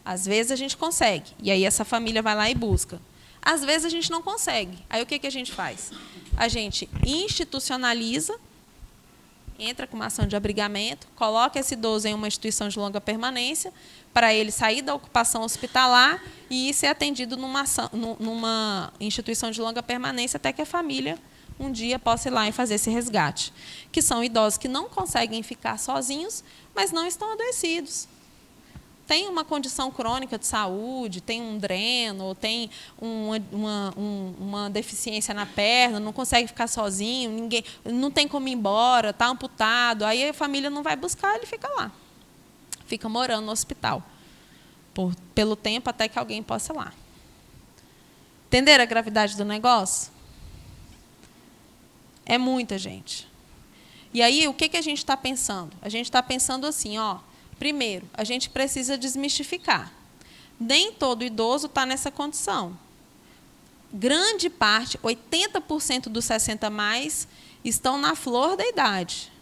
Às vezes a gente consegue. E aí essa família vai lá e busca. Às vezes a gente não consegue. Aí o que a gente faz? A gente institucionaliza, entra com uma ação de abrigamento, coloca esse idoso em uma instituição de longa permanência, para ele sair da ocupação hospitalar e ir ser atendido numa instituição de longa permanência até que a família um dia possa ir lá e fazer esse resgate. Que são idosos que não conseguem ficar sozinhos, mas não estão adoecidos. Tem uma condição crônica de saúde, tem um dreno, ou tem uma deficiência na perna, não consegue ficar sozinho, ninguém, não tem como ir embora, está amputado, aí a família não vai buscar, ele fica lá. Fica morando no hospital, pelo tempo até que alguém possa ir lá. Entenderam a gravidade do negócio? É muita gente. E aí, o que a gente está pensando? A gente está pensando assim, ó. Primeiro, a gente precisa desmistificar. Nem todo idoso está nessa condição. Grande parte, 80% dos 60 mais, estão na flor da idade.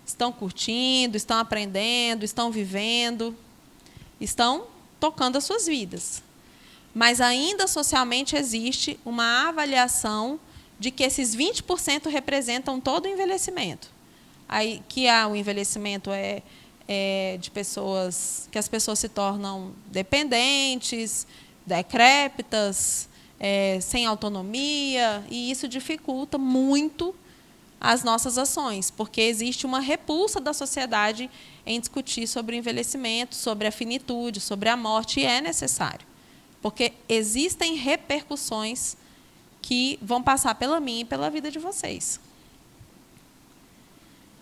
Estão curtindo, estão aprendendo, estão vivendo, estão tocando as suas vidas. Mas ainda socialmente existe uma avaliação de que esses 20% representam todo o envelhecimento. Aí, que o envelhecimento de pessoas, que as pessoas se tornam dependentes, decrépitas, sem autonomia, e isso dificulta muito as nossas ações, porque existe uma repulsa da sociedade em discutir sobre o envelhecimento, sobre a finitude, sobre a morte, e é necessário, porque existem repercussões que vão passar pela minha e pela vida de vocês.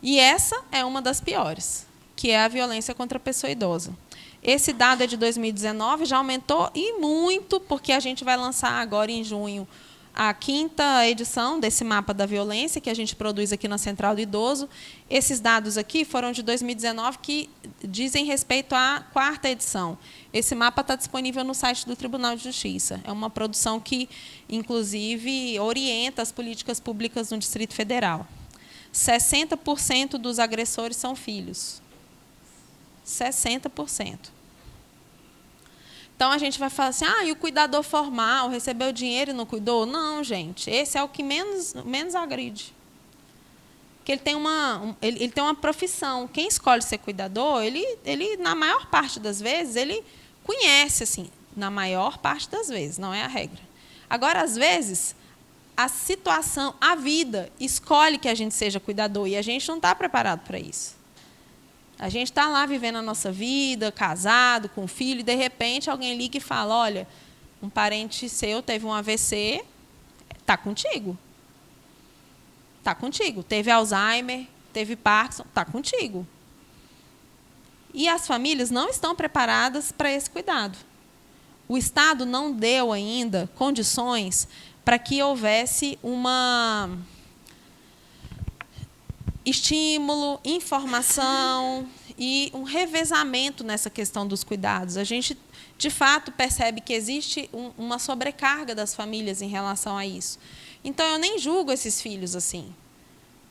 E essa é uma das piores, que é a violência contra a pessoa idosa. Esse dado é de 2019, já aumentou e muito, porque a gente vai lançar agora em junho a 5ª edição desse mapa da violência, que a gente produz aqui na Central do Idoso. Esses dados aqui foram de 2019, que dizem respeito à 4ª edição. Esse mapa está disponível no site do Tribunal de Justiça. É uma produção que, inclusive, orienta as políticas públicas no Distrito Federal. 60% dos agressores são filhos. 60%. Então, a gente vai falar assim, e o cuidador formal recebeu dinheiro e não cuidou? Não, gente, esse é o que menos agride. que ele tem uma profissão. Quem escolhe ser cuidador, ele, na maior parte das vezes, ele conhece, assim, na maior parte das vezes, não é a regra. Agora, às vezes, a situação, a vida, escolhe que a gente seja cuidador, e a gente não está preparado para isso. A gente está lá vivendo a nossa vida, casado, com filho, e, de repente, alguém liga e fala, olha, um parente seu teve um AVC, está contigo. Está contigo. Teve Alzheimer, teve Parkinson, está contigo. E as famílias não estão preparadas para esse cuidado. O Estado não deu ainda condições para que houvesse estímulo, informação e um revezamento nessa questão dos cuidados. A gente, de fato, percebe que existe uma sobrecarga das famílias em relação a isso. Então, eu nem julgo esses filhos assim.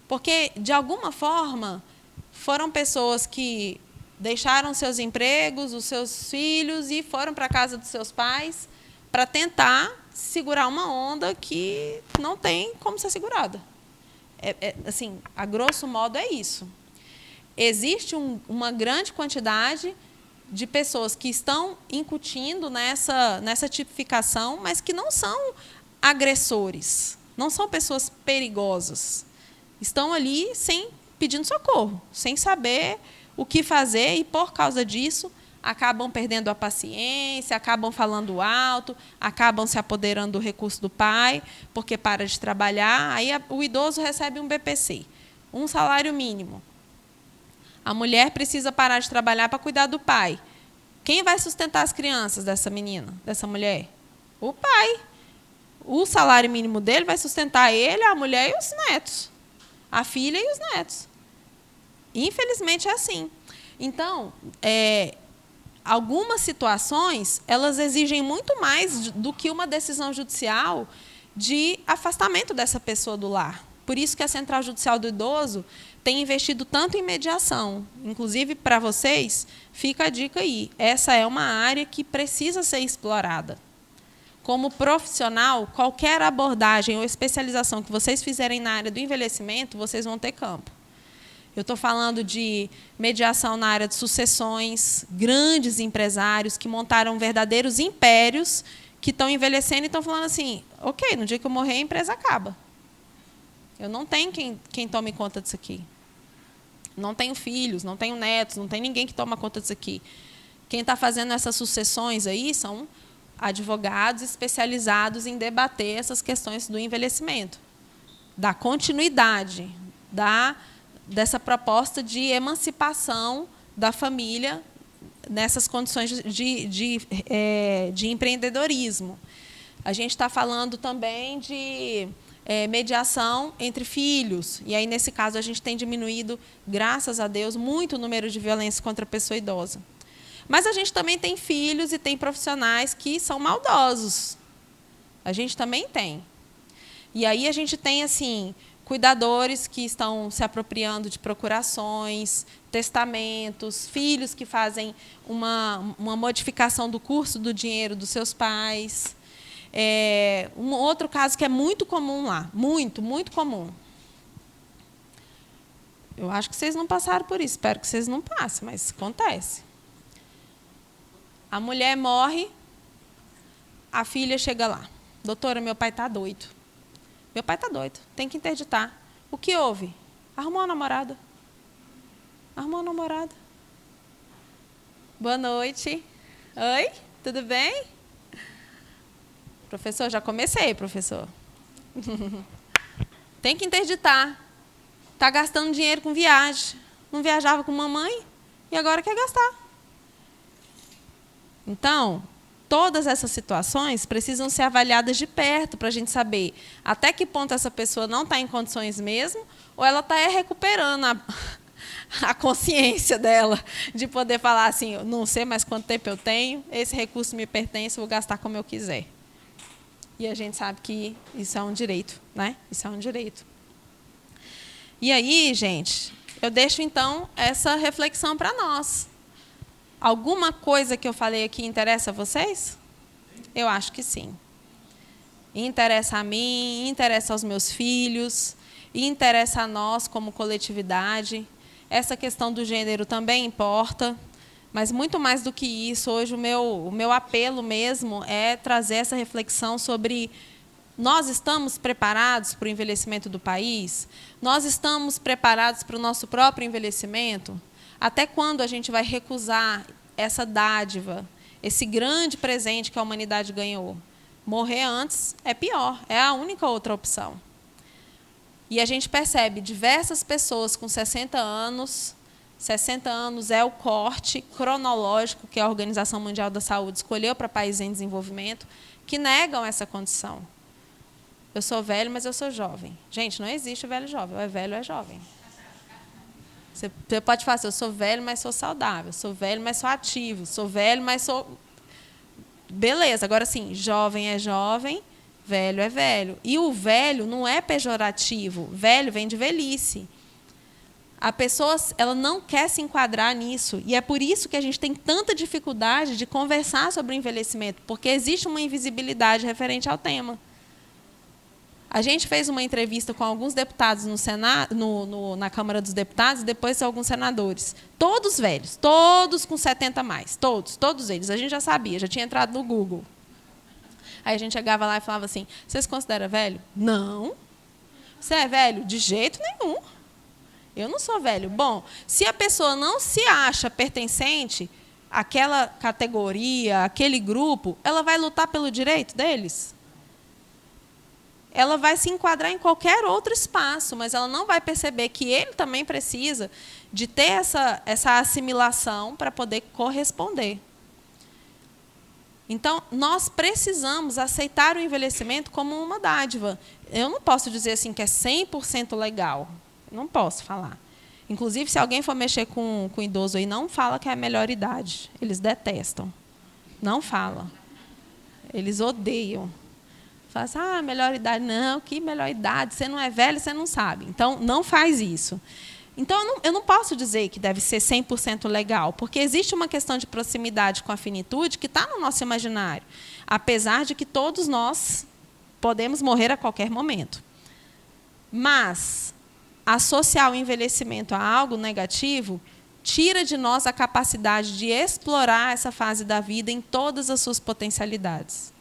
Porque, de alguma forma, foram pessoas que deixaram seus empregos, os seus filhos, e foram para a casa dos seus pais para tentar segurar uma onda que não tem como ser segurada. Assim, a grosso modo, é isso. Existe uma grande quantidade de pessoas que estão incutindo nessa tipificação, mas que não são agressores, não são pessoas perigosas. Estão ali pedindo socorro, sem saber o que fazer, e, por causa disso, acabam perdendo a paciência, acabam falando alto, acabam se apoderando do recurso do pai, porque para de trabalhar. Aí o idoso recebe um BPC, um salário mínimo. A mulher precisa parar de trabalhar para cuidar do pai. Quem vai sustentar as crianças dessa menina, dessa mulher? O pai. O salário mínimo dele vai sustentar ele, a mulher e os netos. A filha e os netos. Infelizmente, é assim. Então, algumas situações, elas exigem muito mais do que uma decisão judicial de afastamento dessa pessoa do lar. Por isso que a Central Judicial do Idoso tem investido tanto em mediação. Inclusive, para vocês, fica a dica aí. Essa é uma área que precisa ser explorada. Como profissional, qualquer abordagem ou especialização que vocês fizerem na área do envelhecimento, vocês vão ter campo. Eu estou falando de mediação na área de sucessões, grandes empresários que montaram verdadeiros impérios, que estão envelhecendo e estão falando assim, ok, no dia que eu morrer, a empresa acaba. Eu não tenho quem tome conta disso aqui. Não tenho filhos, não tenho netos, não tem ninguém que toma conta disso aqui. Quem está fazendo essas sucessões aí são advogados especializados em debater essas questões do envelhecimento, da continuidade, dessa proposta de emancipação da família nessas condições de empreendedorismo. A gente está falando também de mediação entre filhos, e aí, nesse caso, a gente tem diminuído, graças a Deus, muito o número de violência contra a pessoa idosa. Mas a gente também tem filhos e tem profissionais que são maldosos. A gente também tem. E aí a gente tem, assim, cuidadores que estão se apropriando de procurações, testamentos, filhos que fazem uma modificação do curso do dinheiro dos seus pais. Um outro caso que é muito comum lá, muito, muito comum. Eu acho que vocês não passaram por isso, espero que vocês não passem, mas acontece. A mulher morre, a filha chega lá. Doutora, meu pai está doido. Meu pai está doido, tem que interditar. O que houve? Arrumou uma namorada. Arrumou uma namorada. Boa noite. Oi, tudo bem? Professor, já comecei, professor. Tem que interditar. Está gastando dinheiro com viagem. Não viajava com mamãe e agora quer gastar. Então, todas essas situações precisam ser avaliadas de perto para a gente saber até que ponto essa pessoa não está em condições mesmo, ou ela está recuperando a consciência dela de poder falar assim, eu não sei mais quanto tempo eu tenho, esse recurso me pertence, eu vou gastar como eu quiser. E a gente sabe que isso é um direito, né? Isso é um direito. E aí, gente, eu deixo, então, essa reflexão para nós. Alguma coisa que eu falei aqui interessa a vocês? Eu acho que sim. Interessa a mim, interessa aos meus filhos. e interessa a nós como coletividade. Essa questão do gênero também importa, mas muito mais do que isso, hoje o meu apelo mesmo é trazer essa reflexão sobre: nós estamos preparados para o envelhecimento do país? Nós estamos preparados para o nosso próprio envelhecimento? Até quando a gente vai recusar essa dádiva, esse grande presente que a humanidade ganhou? Morrer antes é pior, é a única outra opção. E a gente percebe diversas pessoas com 60 anos é o corte cronológico que a Organização Mundial da Saúde escolheu para países em desenvolvimento, que negam essa condição. Eu sou velho, mas eu sou jovem. Gente, não existe velho e jovem. Ou é velho ou é jovem. Você pode falar assim: eu sou velho, mas sou saudável. Sou velho, mas sou ativo. Sou velho, mas sou... Beleza. Agora, sim, jovem é jovem, velho é velho. E o velho não é pejorativo. Velho vem de velhice. A pessoa, ela não quer se enquadrar nisso. E é por isso que a gente tem tanta dificuldade de conversar sobre o envelhecimento, porque existe uma invisibilidade referente ao tema. A gente fez uma entrevista com alguns deputados no Senado, na Câmara dos Deputados, e depois alguns senadores. Todos velhos, todos com 70 a mais. Todos eles. A gente já sabia, já tinha entrado no Google. Aí a gente chegava lá e falava assim: você se considera velho? Não. Você é velho? De jeito nenhum. Eu não sou velho. Bom, se a pessoa não se acha pertencente àquela categoria, àquele grupo, ela vai lutar pelo direito deles? Ela vai se enquadrar em qualquer outro espaço, mas ela não vai perceber que ele também precisa de ter essa assimilação para poder corresponder. Então, nós precisamos aceitar o envelhecimento como uma dádiva. Eu não posso dizer assim que é 100% legal. Não posso falar. Inclusive, se alguém for mexer com idoso aí, não fala que é a melhor idade. Eles detestam. Não fala. Eles odeiam. Fala assim: melhor idade. Não, que melhor idade? Você não é velho, você não sabe. Então, não faz isso. Então, eu não posso dizer que deve ser 100% legal, porque existe uma questão de proximidade com a finitude que está no nosso imaginário, apesar de que todos nós podemos morrer a qualquer momento. Mas associar o envelhecimento a algo negativo tira de nós a capacidade de explorar essa fase da vida em todas as suas potencialidades.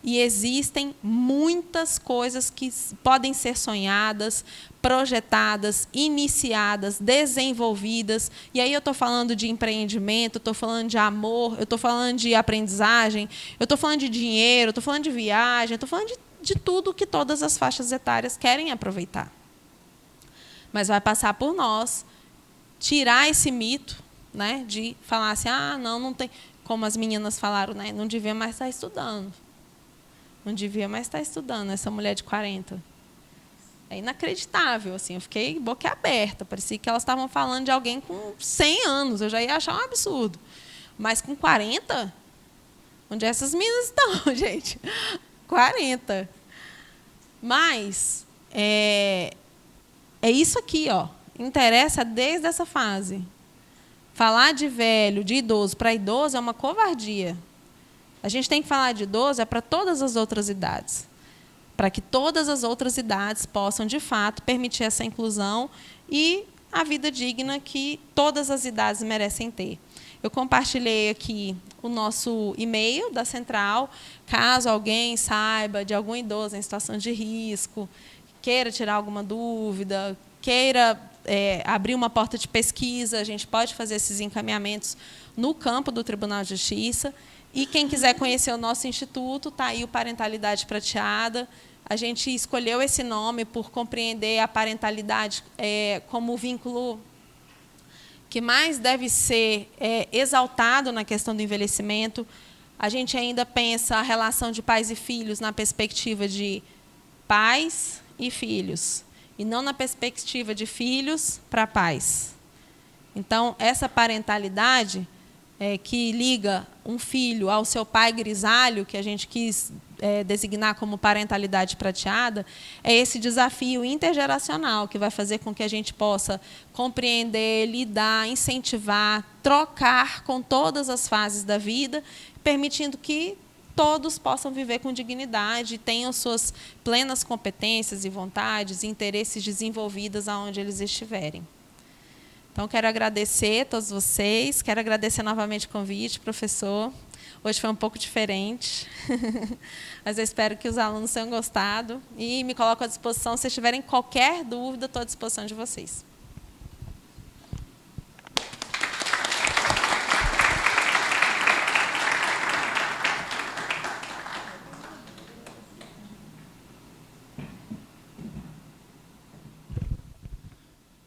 E existem muitas coisas que podem ser sonhadas, projetadas, iniciadas, desenvolvidas. E aí eu estou falando de empreendimento, estou falando de amor, eu estou falando de aprendizagem, eu estou falando de dinheiro, estou falando de viagem, estou falando de tudo que todas as faixas etárias querem aproveitar. Mas vai passar por nós tirar esse mito, né, de falar assim: não tem, como as meninas falaram, né, não devia mais estar estudando. Não devia mais estar estudando, essa mulher de 40. É inacreditável, assim, eu fiquei boquiaberta, parecia que elas estavam falando de alguém com 100 anos, eu já ia achar um absurdo. Mas com 40? Onde essas meninas estão, gente? 40. Mas é isso aqui, ó. Interessa desde essa fase. Falar de velho, de idoso para idoso é uma covardia. A gente tem que falar de idoso para todas as outras idades, para que todas as outras idades possam, de fato, permitir essa inclusão e a vida digna que todas as idades merecem ter. Eu compartilhei aqui o nosso e-mail da Central, caso alguém saiba de algum idoso em situação de risco, queira tirar alguma dúvida, queira abrir uma porta de pesquisa, a gente pode fazer esses encaminhamentos no campo do Tribunal de Justiça. E quem quiser conhecer o nosso instituto, está aí o Parentalidade Prateada. A gente escolheu esse nome por compreender a parentalidade como o vínculo que mais deve ser exaltado na questão do envelhecimento. A gente ainda pensa a relação de pais e filhos na perspectiva de pais e filhos, e não na perspectiva de filhos para pais. Então, essa parentalidade que liga um filho ao seu pai grisalho, que a gente quis designar como parentalidade prateada, é esse desafio intergeracional que vai fazer com que a gente possa compreender, lidar, incentivar, trocar com todas as fases da vida, permitindo que todos possam viver com dignidade, tenham suas plenas competências e vontades e interesses desenvolvidos aonde eles estiverem. Então, quero agradecer a todos vocês, quero agradecer novamente o convite, professor. Hoje foi um pouco diferente, mas eu espero que os alunos tenham gostado e me coloco à disposição. Se vocês tiverem qualquer dúvida, estou à disposição de vocês.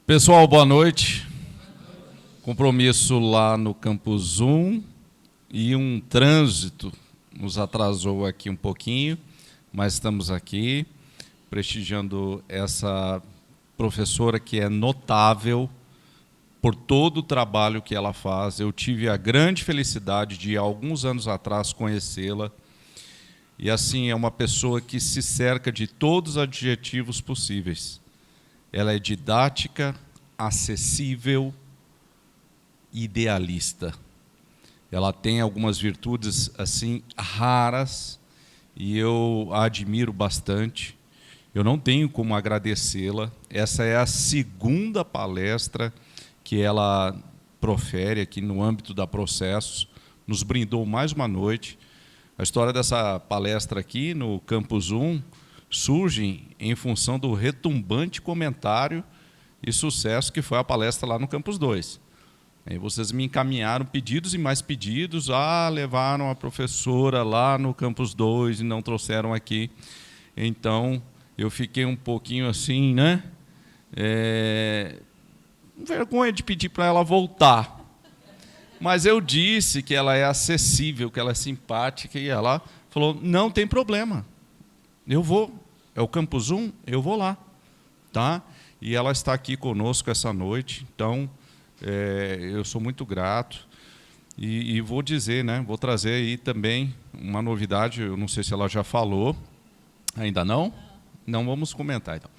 Pessoal, boa noite. Compromisso lá no Campus 1 e um trânsito nos atrasou aqui um pouquinho, mas estamos aqui prestigiando essa professora que é notável por todo o trabalho que ela faz. Eu tive a grande felicidade de, há alguns anos atrás, conhecê-la. E, assim, é uma pessoa que se cerca de todos os adjetivos possíveis. Ela é didática, acessível, idealista. Ela tem algumas virtudes assim raras e eu a admiro bastante. Eu não tenho como agradecê-la. Essa é a segunda palestra que ela profere aqui no âmbito da Processos. Nos brindou mais uma noite. A história dessa palestra aqui no Campus 1 surge em função do retumbante comentário e sucesso que foi a palestra lá no Campus 2. Aí vocês me encaminharam pedidos e mais pedidos, levaram a professora lá no Campus 2 e não trouxeram aqui. Então, eu fiquei um pouquinho assim, né? Vergonha de pedir para ela voltar. Mas eu disse que ela é acessível, que ela é simpática, e ela falou, não tem problema, eu vou. É o Campus 1, eu vou lá. Tá? E ela está aqui conosco essa noite, então eu sou muito grato. E vou dizer, né, vou trazer aí também uma novidade, eu não sei se ela já falou, ainda não? Não, vamos comentar então.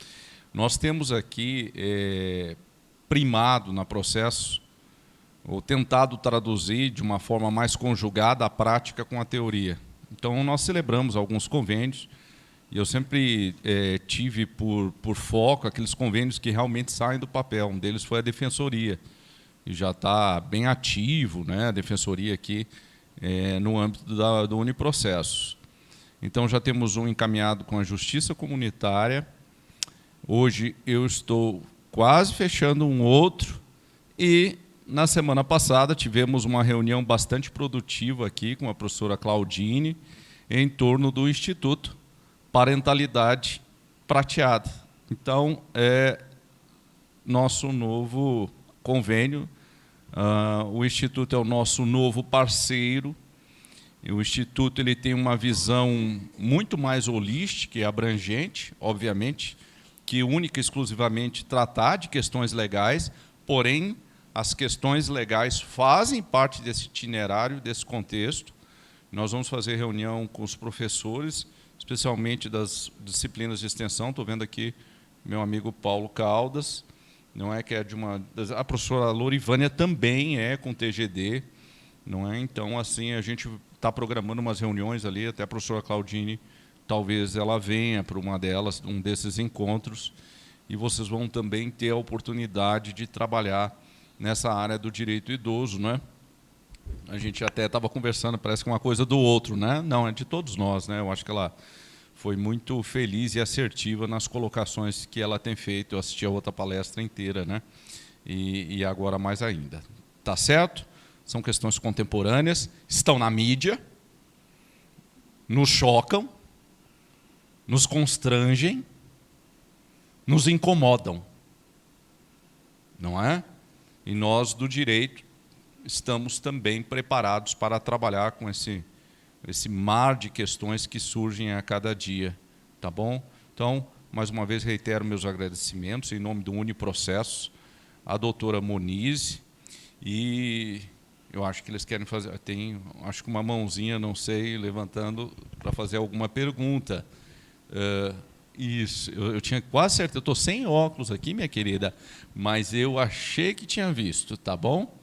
Nós temos aqui primado na Processo, ou tentado traduzir de uma forma mais conjugada a prática com a teoria. Então, nós celebramos alguns convênios, e eu sempre tive por foco aqueles convênios que realmente saem do papel. Um deles foi a Defensoria, e já está bem ativo, né, a Defensoria aqui no âmbito do Uniprocessos. Então, já temos um encaminhado com a Justiça Comunitária. Hoje eu estou quase fechando um outro, e na semana passada tivemos uma reunião bastante produtiva aqui com a professora Claudine em torno do Instituto Parentalidade Prateada. Então, é nosso novo convênio. O Instituto é o nosso novo parceiro. E o Instituto ele tem uma visão muito mais holística e abrangente, obviamente, que única e exclusivamente tratar de questões legais, porém, as questões legais fazem parte desse itinerário, desse contexto. Nós vamos fazer reunião com os professores, especialmente das disciplinas de extensão. Estou vendo aqui meu amigo Paulo Caldas, não é que é de uma... A professora Lorivânia também é com TGD, não é? Então, assim, a gente está programando umas reuniões ali, até a professora Claudine, talvez ela venha para uma delas, um desses encontros, e vocês vão também ter a oportunidade de trabalhar nessa área do direito idoso, né? A gente até estava conversando, parece que uma coisa do outro, né? Não, é de todos nós, né? Eu acho que ela foi muito feliz e assertiva nas colocações que ela tem feito. Eu assisti a outra palestra inteira, né? E agora mais ainda. Tá certo? São questões contemporâneas, estão na mídia, nos chocam, nos constrangem, nos incomodam. Não é? E nós, do direito, estamos também preparados para trabalhar com esse mar de questões que surgem a cada dia. Tá bom? Então, mais uma vez, reitero meus agradecimentos em nome do Uniprocessos, à doutora Monize, e eu acho que eles querem fazer... Tem, acho que uma mãozinha, não sei, levantando para fazer alguma pergunta. Isso, eu tinha quase certeza, eu estou sem óculos aqui, minha querida, mas eu achei que tinha visto, tá bom?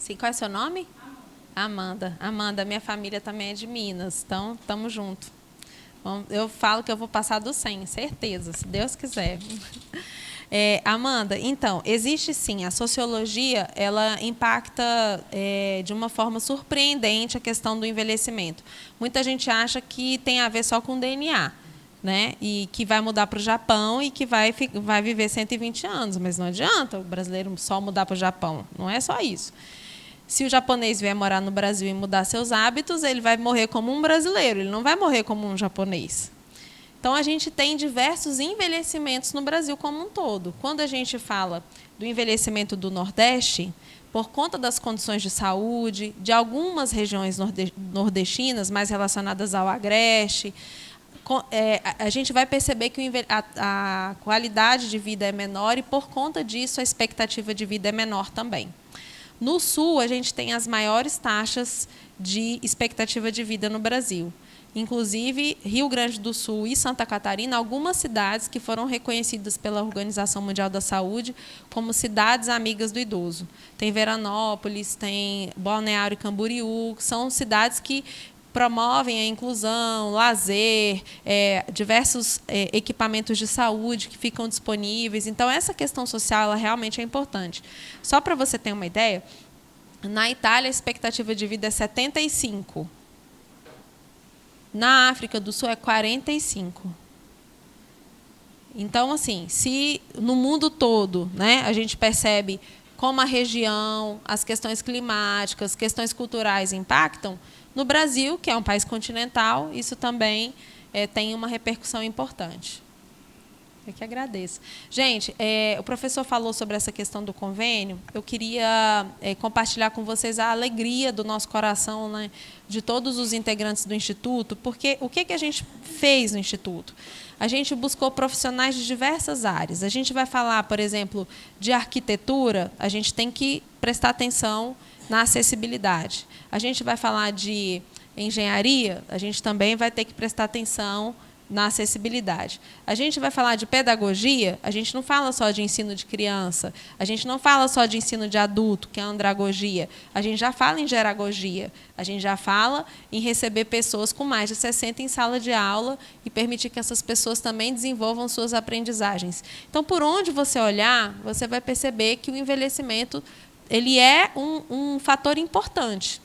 Sim, qual é o seu nome? Amanda. Amanda, minha família também é de Minas, então estamos juntos. Eu falo que eu vou passar do 100, certeza, se Deus quiser. Amanda, então, existe sim, a sociologia, ela impacta de uma forma surpreendente a questão do envelhecimento. Muita gente acha que tem a ver só com DNA, né? E que vai mudar para o Japão e que vai viver 120 anos, mas não adianta o brasileiro só mudar para o Japão, não é só isso. Se o japonês vier morar no Brasil e mudar seus hábitos, ele vai morrer como um brasileiro, ele não vai morrer como um japonês. Então, a gente tem diversos envelhecimentos no Brasil como um todo. Quando a gente fala do envelhecimento do Nordeste, por conta das condições de saúde, de algumas regiões nordestinas, mais relacionadas ao Agreste, a gente vai perceber que a qualidade de vida é menor e, por conta disso, a expectativa de vida é menor também. No Sul, a gente tem as maiores taxas de expectativa de vida no Brasil. Inclusive, Rio Grande do Sul e Santa Catarina, algumas cidades que foram reconhecidas pela Organização Mundial da Saúde como cidades amigas do idoso. Tem Veranópolis, tem Balneário Camboriú, são cidades que promovem a inclusão, lazer, diversos equipamentos de saúde que ficam disponíveis. Então, essa questão social ela realmente é importante. Só para você ter uma ideia, na Itália, a expectativa de vida é 75. Na África do Sul, é 45. Então, assim, se no mundo todo, né, a gente percebe como a região, as questões climáticas, questões culturais impactam, no Brasil, que é um país continental, isso também tem uma repercussão importante. Eu que agradeço. Gente, o professor falou sobre essa questão do convênio. Eu queria compartilhar com vocês a alegria do nosso coração, né, de todos os integrantes do Instituto, porque o que a gente fez no Instituto? A gente buscou profissionais de diversas áreas. A gente vai falar, por exemplo, de arquitetura, a gente tem que prestar atenção na acessibilidade. A gente vai falar de engenharia, a gente também vai ter que prestar atenção na acessibilidade. A gente vai falar de pedagogia, a gente não fala só de ensino de criança, a gente não fala só de ensino de adulto, que é a andragogia, a gente já fala em geragogia, a gente já fala em receber pessoas com mais de 60 em sala de aula e permitir que essas pessoas também desenvolvam suas aprendizagens. Então, por onde você olhar, você vai perceber que o envelhecimento ele é um fator importante.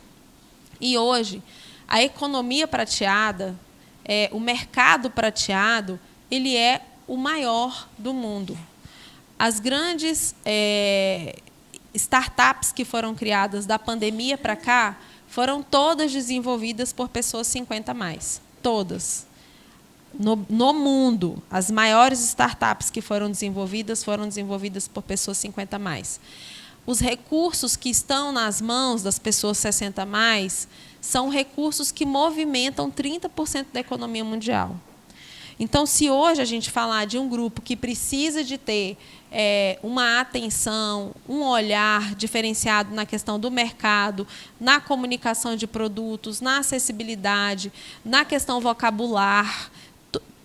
E hoje, a economia prateada, o mercado prateado, ele é o maior do mundo. As grandes startups que foram criadas da pandemia para cá foram todas desenvolvidas por pessoas 50 a mais. Todas. No mundo, as maiores startups que foram desenvolvidas por pessoas 50 a mais. Os recursos que estão nas mãos das pessoas 60 a mais são recursos que movimentam 30% da economia mundial. Então, se hoje a gente falar de um grupo que precisa de ter uma atenção, um olhar diferenciado na questão do mercado, na comunicação de produtos, na acessibilidade, na questão vocabular,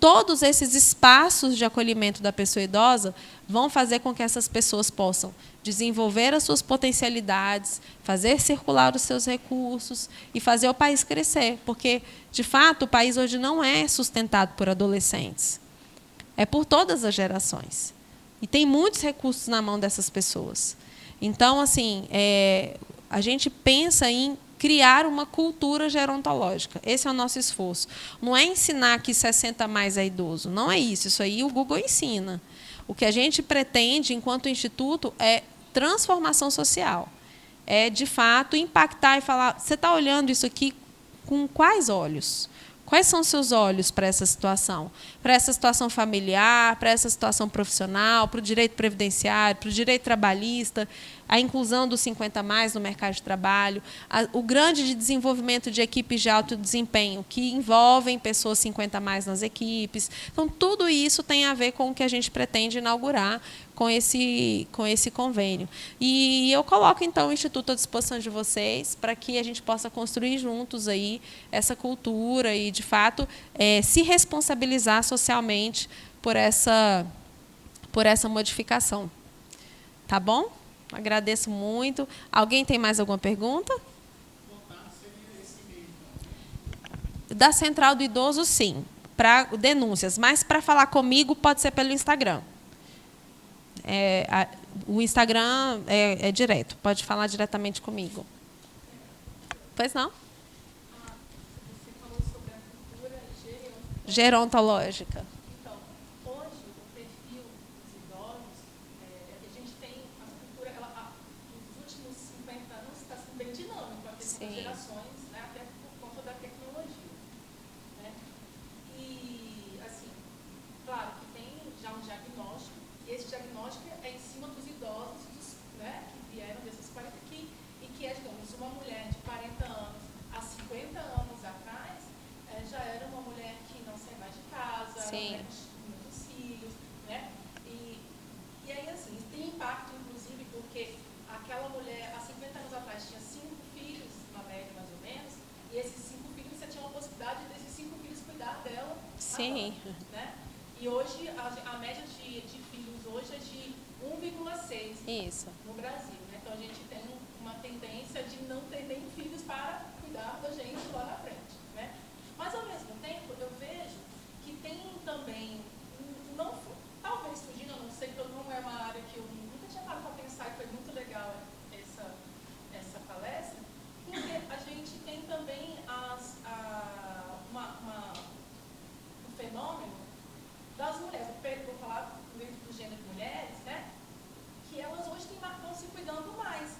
todos esses espaços de acolhimento da pessoa idosa vão fazer com que essas pessoas possam desenvolver as suas potencialidades, fazer circular os seus recursos e fazer o país crescer. Porque, de fato, o país hoje não é sustentado por adolescentes. É por todas as gerações. E tem muitos recursos na mão dessas pessoas. Então, assim, a gente pensa em criar uma cultura gerontológica. Esse é o nosso esforço. Não é ensinar que 60 mais é idoso. Não é isso. Isso aí o Google ensina. O que a gente pretende, enquanto instituto, é transformação social. É, de fato, impactar e falar, você está olhando isso aqui com quais olhos? Quais são os seus olhos para essa situação? Para essa situação familiar, para essa situação profissional, para o direito previdenciário, para o direito trabalhista, a inclusão dos 50 a mais no mercado de trabalho, o grande desenvolvimento de equipes de alto desempenho, que envolvem pessoas 50 a mais nas equipes. Então, tudo isso tem a ver com o que a gente pretende inaugurar com esse convênio. E eu coloco, então, o Instituto à disposição de vocês para que a gente possa construir juntos aí essa cultura e, de fato, se responsabilizar socialmente por essa modificação. Tá bom? Agradeço muito. Alguém tem mais alguma pergunta? Da Central do Idoso, sim, para denúncias, mas para falar comigo pode ser pelo Instagram. O Instagram é direto, pode falar diretamente comigo. Pois não? Você falou sobre a cultura Gerontológica. Então, hoje, o perfil dos idosos, a gente tem a cultura, nos últimos 50 anos está sendo bem dinâmico, a questão das gerações, né, até por conta da tecnologia. Né? E, assim, claro que tem já um diagnóstico, e esse diagnóstico é em cima dos idosos, né, que vieram desses 40 aqui, e que é, digamos, uma mulher de 40 anos há 50 anos atrás, já era uma mulher que não sai mais de casa, Sim. Né, muitos filhos, né? E aí, assim, tem impacto, inclusive, porque aquela mulher, há 50 anos atrás, tinha 5 filhos, na média, mais ou menos, e esses 5 filhos, você tinha uma possibilidade desses 5 filhos cuidar dela. Sim. Agora, né? E hoje, a média de filhos hoje é de 1,6 Isso. no Brasil. Né? Então, a gente tem uma tendência de não ter nem filhos para cuidar da gente lá na frente. Né? Mas, ao mesmo tempo, eu vejo que tem também, não, talvez fugindo, eu não sei, porque não é uma área que eu nunca tinha parado para pensar, e foi muito legal essa palestra, porque a gente tem também um fenômeno das mulheres, vou falar dentro do gênero de mulheres, né? Que elas hoje estão se cuidando mais.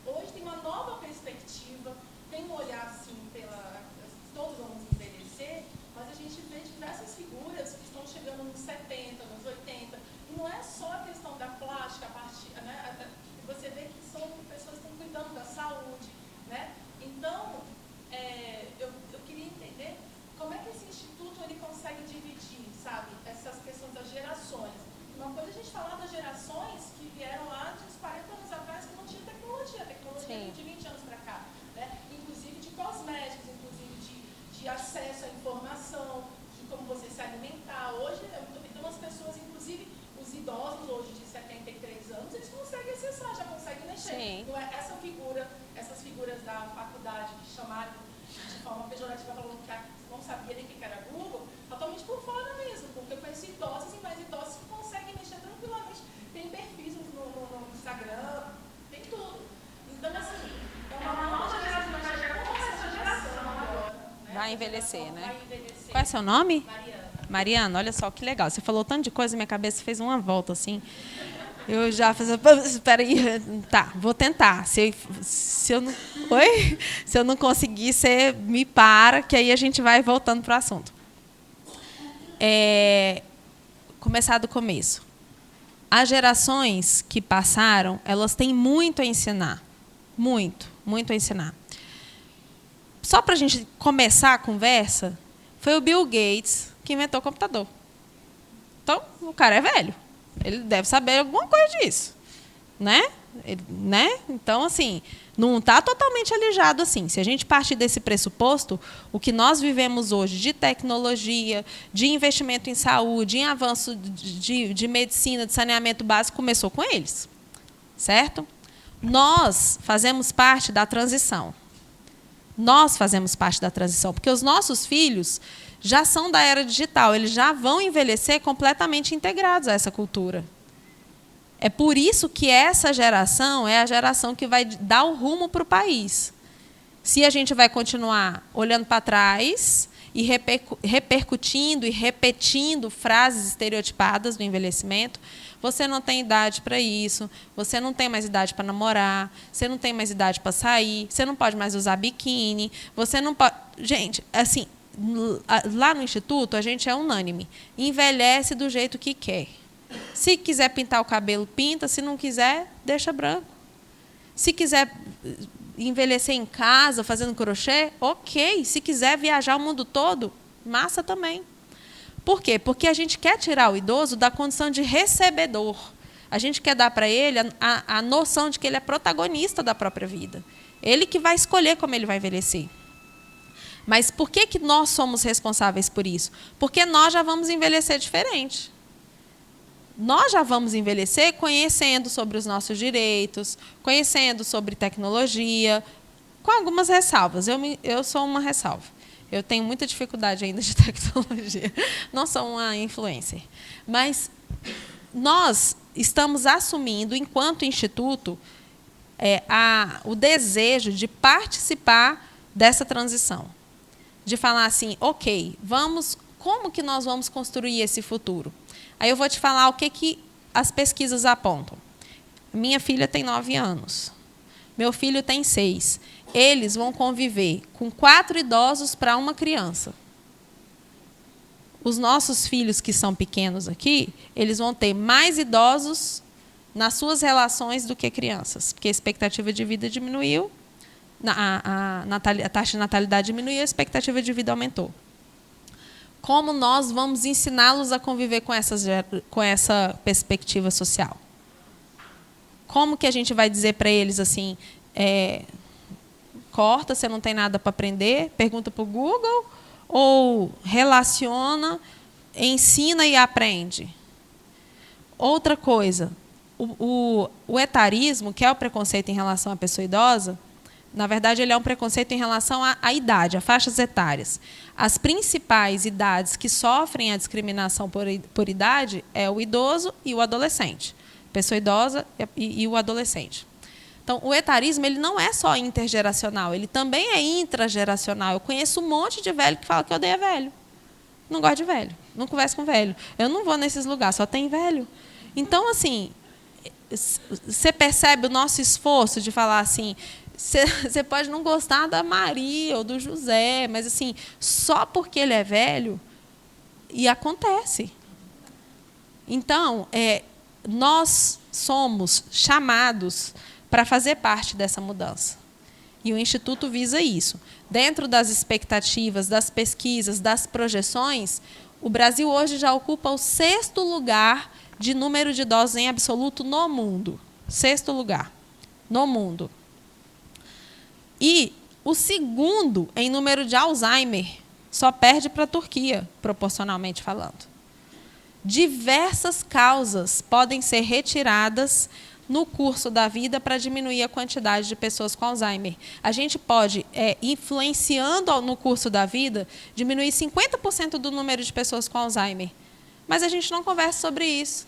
Hoje tem uma nova perspectiva, tem um olhar assim todos vamos envelhecer, mas a gente vê diversas figuras que estão chegando nos 70, nos 80, e não é só a questão da plástica, né? Você vê que são pessoas que estão cuidando da saúde, né? Então, eu queria entender como é que esse instituto ele consegue dividir, sabe, essas questões das gerações. Uma coisa é a gente falar das gerações que vieram lá de uns 40 anos atrás que não tinha tecnologia, Sim. de 20 anos para cá, né? Inclusive de cosméticos, inclusive de acesso à informação, de como você se alimentar. Hoje, tem umas pessoas, inclusive os idosos hoje de 73 anos, eles conseguem acessar, já conseguem mexer. Sim. Não é essas figuras da faculdade que chamaram de forma pejorativa, falando que não sabia nem o que era Google, totalmente por fora mesmo, porque eu conheço idosos e mais idosos que conseguem mexer tranquilamente. Tem perfis no Instagram, tem tudo. Então, assim, é uma nova geração, como essa geração agora, né? Vai envelhecer, né? Vai envelhecer. Qual é seu nome? Mariana. Mariana, olha só que legal. Você falou tanto de coisa, minha cabeça fez uma volta assim. Eu já fiz. Espera aí. Tá, vou tentar. Se eu não. Oi? Se eu não conseguir, você me para, que aí a gente vai voltando para o assunto. Começar do começo. As gerações que passaram, elas têm muito a ensinar. Muito, muito a ensinar. Só para a gente começar a conversa, foi o Bill Gates que inventou o computador. Então, o cara é velho. Ele deve saber alguma coisa disso. Né? Então, assim, não está totalmente alijado assim. Se a gente partir desse pressuposto, o que nós vivemos hoje de tecnologia, de investimento em saúde, em avanço de medicina, de saneamento básico, começou com eles. Certo? Nós fazemos parte da transição. Nós fazemos parte da transição, porque os nossos filhos já são da era digital, eles já vão envelhecer completamente integrados a essa cultura. É por isso que essa geração é a geração que vai dar o rumo para o país. Se a gente vai continuar olhando para trás e repercutindo e repetindo frases estereotipadas do envelhecimento, você não tem idade para isso, você não tem mais idade para namorar, você não tem mais idade para sair, você não pode mais usar biquíni, você não pode... Gente, assim, lá no Instituto, a gente é unânime. Envelhece do jeito que quer. Se quiser pintar o cabelo, pinta. Se não quiser, deixa branco. Se quiser envelhecer em casa, fazendo crochê, ok. Se quiser viajar o mundo todo, massa também. Por quê? Porque a gente quer tirar o idoso da condição de recebedor. A gente quer dar para ele a noção de que ele é protagonista da própria vida. Ele que vai escolher como ele vai envelhecer. Mas por que nós somos responsáveis por isso? Porque nós já vamos envelhecer diferente. nós já vamos envelhecer conhecendo sobre os nossos direitos, conhecendo sobre tecnologia, com algumas ressalvas. Eu sou uma ressalva. Eu tenho muita dificuldade ainda de tecnologia. Não sou uma influencer. Mas nós estamos assumindo, enquanto instituto, o desejo de participar dessa transição. De falar assim, ok, como que nós vamos construir esse futuro? Aí eu vou te falar o que as pesquisas apontam. Minha filha tem 9 anos. Meu filho tem 6. Eles vão conviver com 4 idosos para uma criança. Os nossos filhos que são pequenos aqui, eles vão ter mais idosos nas suas relações do que crianças, porque a expectativa de vida diminuiu, a taxa de natalidade diminuiu, a expectativa de vida aumentou. Como nós vamos ensiná-los a conviver com essa perspectiva social? Como que a gente vai dizer para eles assim, corta, você não tem nada para aprender, pergunta para o Google, ou relaciona, ensina e aprende? Outra coisa, o etarismo, que é o preconceito em relação à pessoa idosa, na verdade, ele é um preconceito em relação à idade, a faixas etárias. As principais idades que sofrem a discriminação por idade é o idoso e o adolescente. Pessoa idosa e o adolescente. Então, o etarismo ele não é só intergeracional, ele também é intrageracional. Eu conheço um monte de velho que fala que odeia velho. Não gosto de velho, não converso com velho. Eu não vou nesses lugares, só tem velho. Então, assim, você percebe o nosso esforço de falar assim, você pode não gostar da Maria ou do José, mas assim, só porque ele é velho, e acontece. Então, nós somos chamados para fazer parte dessa mudança. E o Instituto visa isso. Dentro das expectativas, das pesquisas, das projeções, o Brasil hoje já ocupa o 6º lugar de número de idosos em absoluto no mundo. 6º lugar no mundo. E o 2º em número de Alzheimer, só perde para a Turquia, proporcionalmente falando. Diversas causas podem ser retiradas no curso da vida para diminuir a quantidade de pessoas com Alzheimer. A gente pode, influenciando no curso da vida, diminuir 50% do número de pessoas com Alzheimer. Mas a gente não conversa sobre isso.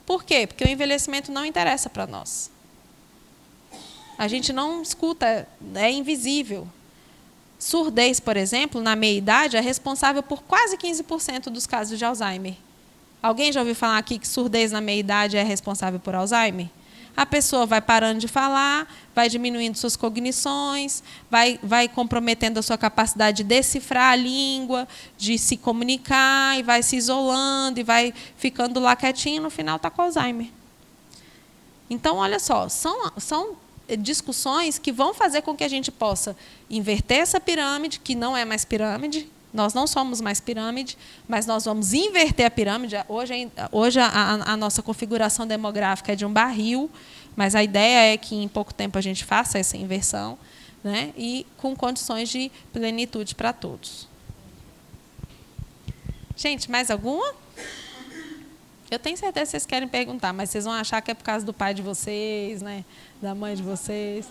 Por quê? Porque o envelhecimento não interessa para nós. A gente não escuta, é invisível. Surdez, por exemplo, na meia-idade, é responsável por quase 15% dos casos de Alzheimer. Alguém já ouviu falar aqui que surdez na meia-idade é responsável por Alzheimer? A pessoa vai parando de falar, vai diminuindo suas cognições, vai comprometendo a sua capacidade de decifrar a língua, de se comunicar, e vai se isolando, e vai ficando lá quietinho, e no final está com Alzheimer. Então, olha só, são discussões que vão fazer com que a gente possa inverter essa pirâmide, que não é mais pirâmide. Nós não somos mais pirâmide, mas nós vamos inverter a pirâmide. Hoje a nossa configuração demográfica é de um barril, mas a ideia é que em pouco tempo a gente faça essa inversão, né? E com condições de plenitude para todos. Gente, mais alguma? Eu tenho certeza que vocês querem perguntar, mas vocês vão achar que é por causa do pai de vocês, né? Da mãe de vocês.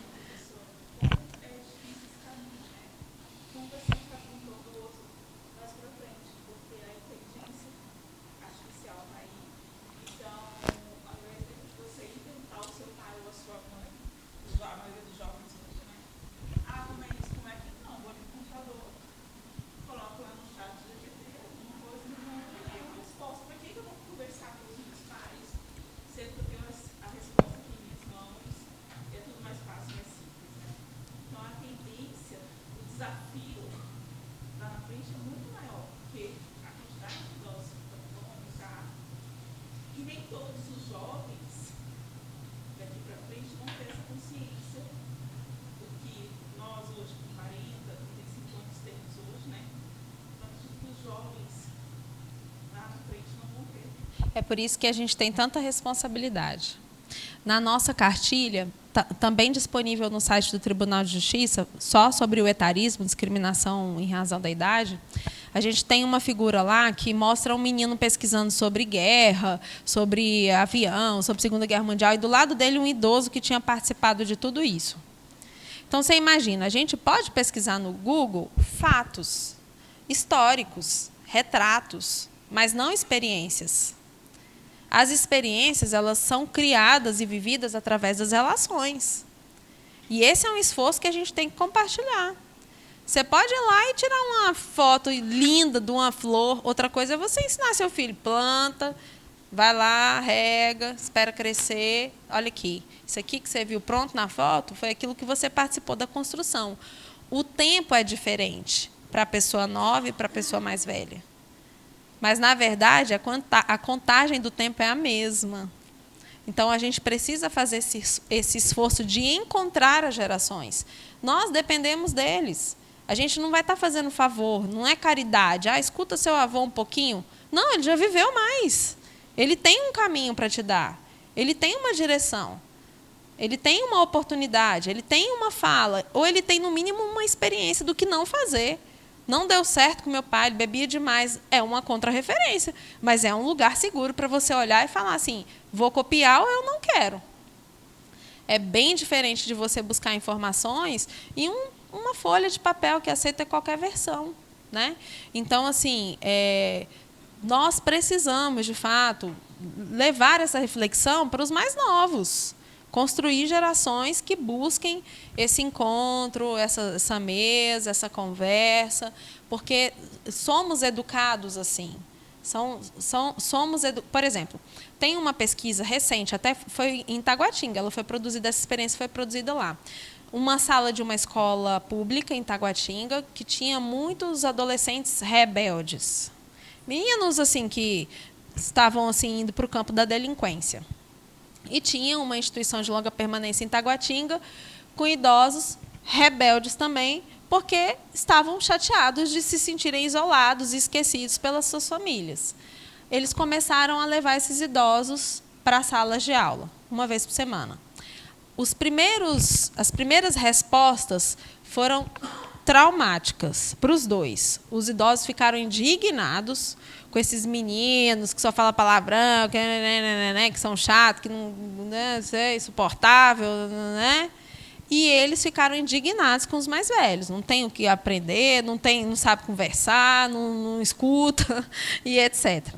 É por isso que a gente tem tanta responsabilidade. Na nossa cartilha, também disponível no site do Tribunal de Justiça, só sobre o etarismo, discriminação em razão da idade, A gente tem uma figura lá que mostra um menino pesquisando sobre guerra, sobre avião, sobre Segunda Guerra Mundial, e do lado dele um idoso que tinha participado de tudo isso. Então, você imagina, a gente pode pesquisar no Google fatos históricos, retratos, mas não experiências. As experiências, elas são criadas e vividas através das relações. E esse é um esforço que a gente tem que compartilhar. Você pode ir lá e tirar uma foto linda de uma flor. Outra coisa é você ensinar seu filho, planta, vai lá, rega, espera crescer. Olha aqui, isso aqui que você viu pronto na foto foi aquilo que você participou da construção. O tempo é diferente para a pessoa nova e para a pessoa mais velha. Mas, na verdade, a contagem do tempo é a mesma. Então, a gente precisa fazer esse esforço de encontrar as gerações. Nós dependemos deles. A gente não vai estar fazendo favor, não é caridade. Escuta seu avô um pouquinho. Não, ele já viveu mais. Ele tem um caminho para te dar. Ele tem uma direção. Ele tem uma oportunidade. Ele tem uma fala. Ou ele tem, no mínimo, uma experiência do que não fazer. Não deu certo com meu pai, ele bebia demais. É uma contra-referência, mas é um lugar seguro para você olhar e falar assim, vou copiar ou eu não quero. É bem diferente de você buscar informações em uma folha de papel que aceita qualquer versão, né? Então, assim, nós precisamos, de fato, levar essa reflexão para os mais novos. Construir gerações que busquem esse encontro, essa mesa, essa conversa, porque somos educados assim. Por exemplo, tem uma pesquisa recente, até foi em Taguatinga, essa experiência foi produzida lá. Uma sala de uma escola pública em Taguatinga que tinha muitos adolescentes rebeldes. Meninos assim que estavam assim indo para o campo da delinquência. E tinha uma instituição de longa permanência em Taguatinga, com idosos rebeldes também, porque estavam chateados de se sentirem isolados e esquecidos pelas suas famílias. Eles começaram a levar esses idosos para as salas de aula, uma vez por semana. As primeiras respostas foram traumáticas para os dois. Os idosos ficaram indignados com esses meninos que só falam palavrão, que são chatos, que não é insuportável, né? E eles ficaram indignados com os mais velhos. Não tem o que aprender, não sabe conversar, não escuta, e etc.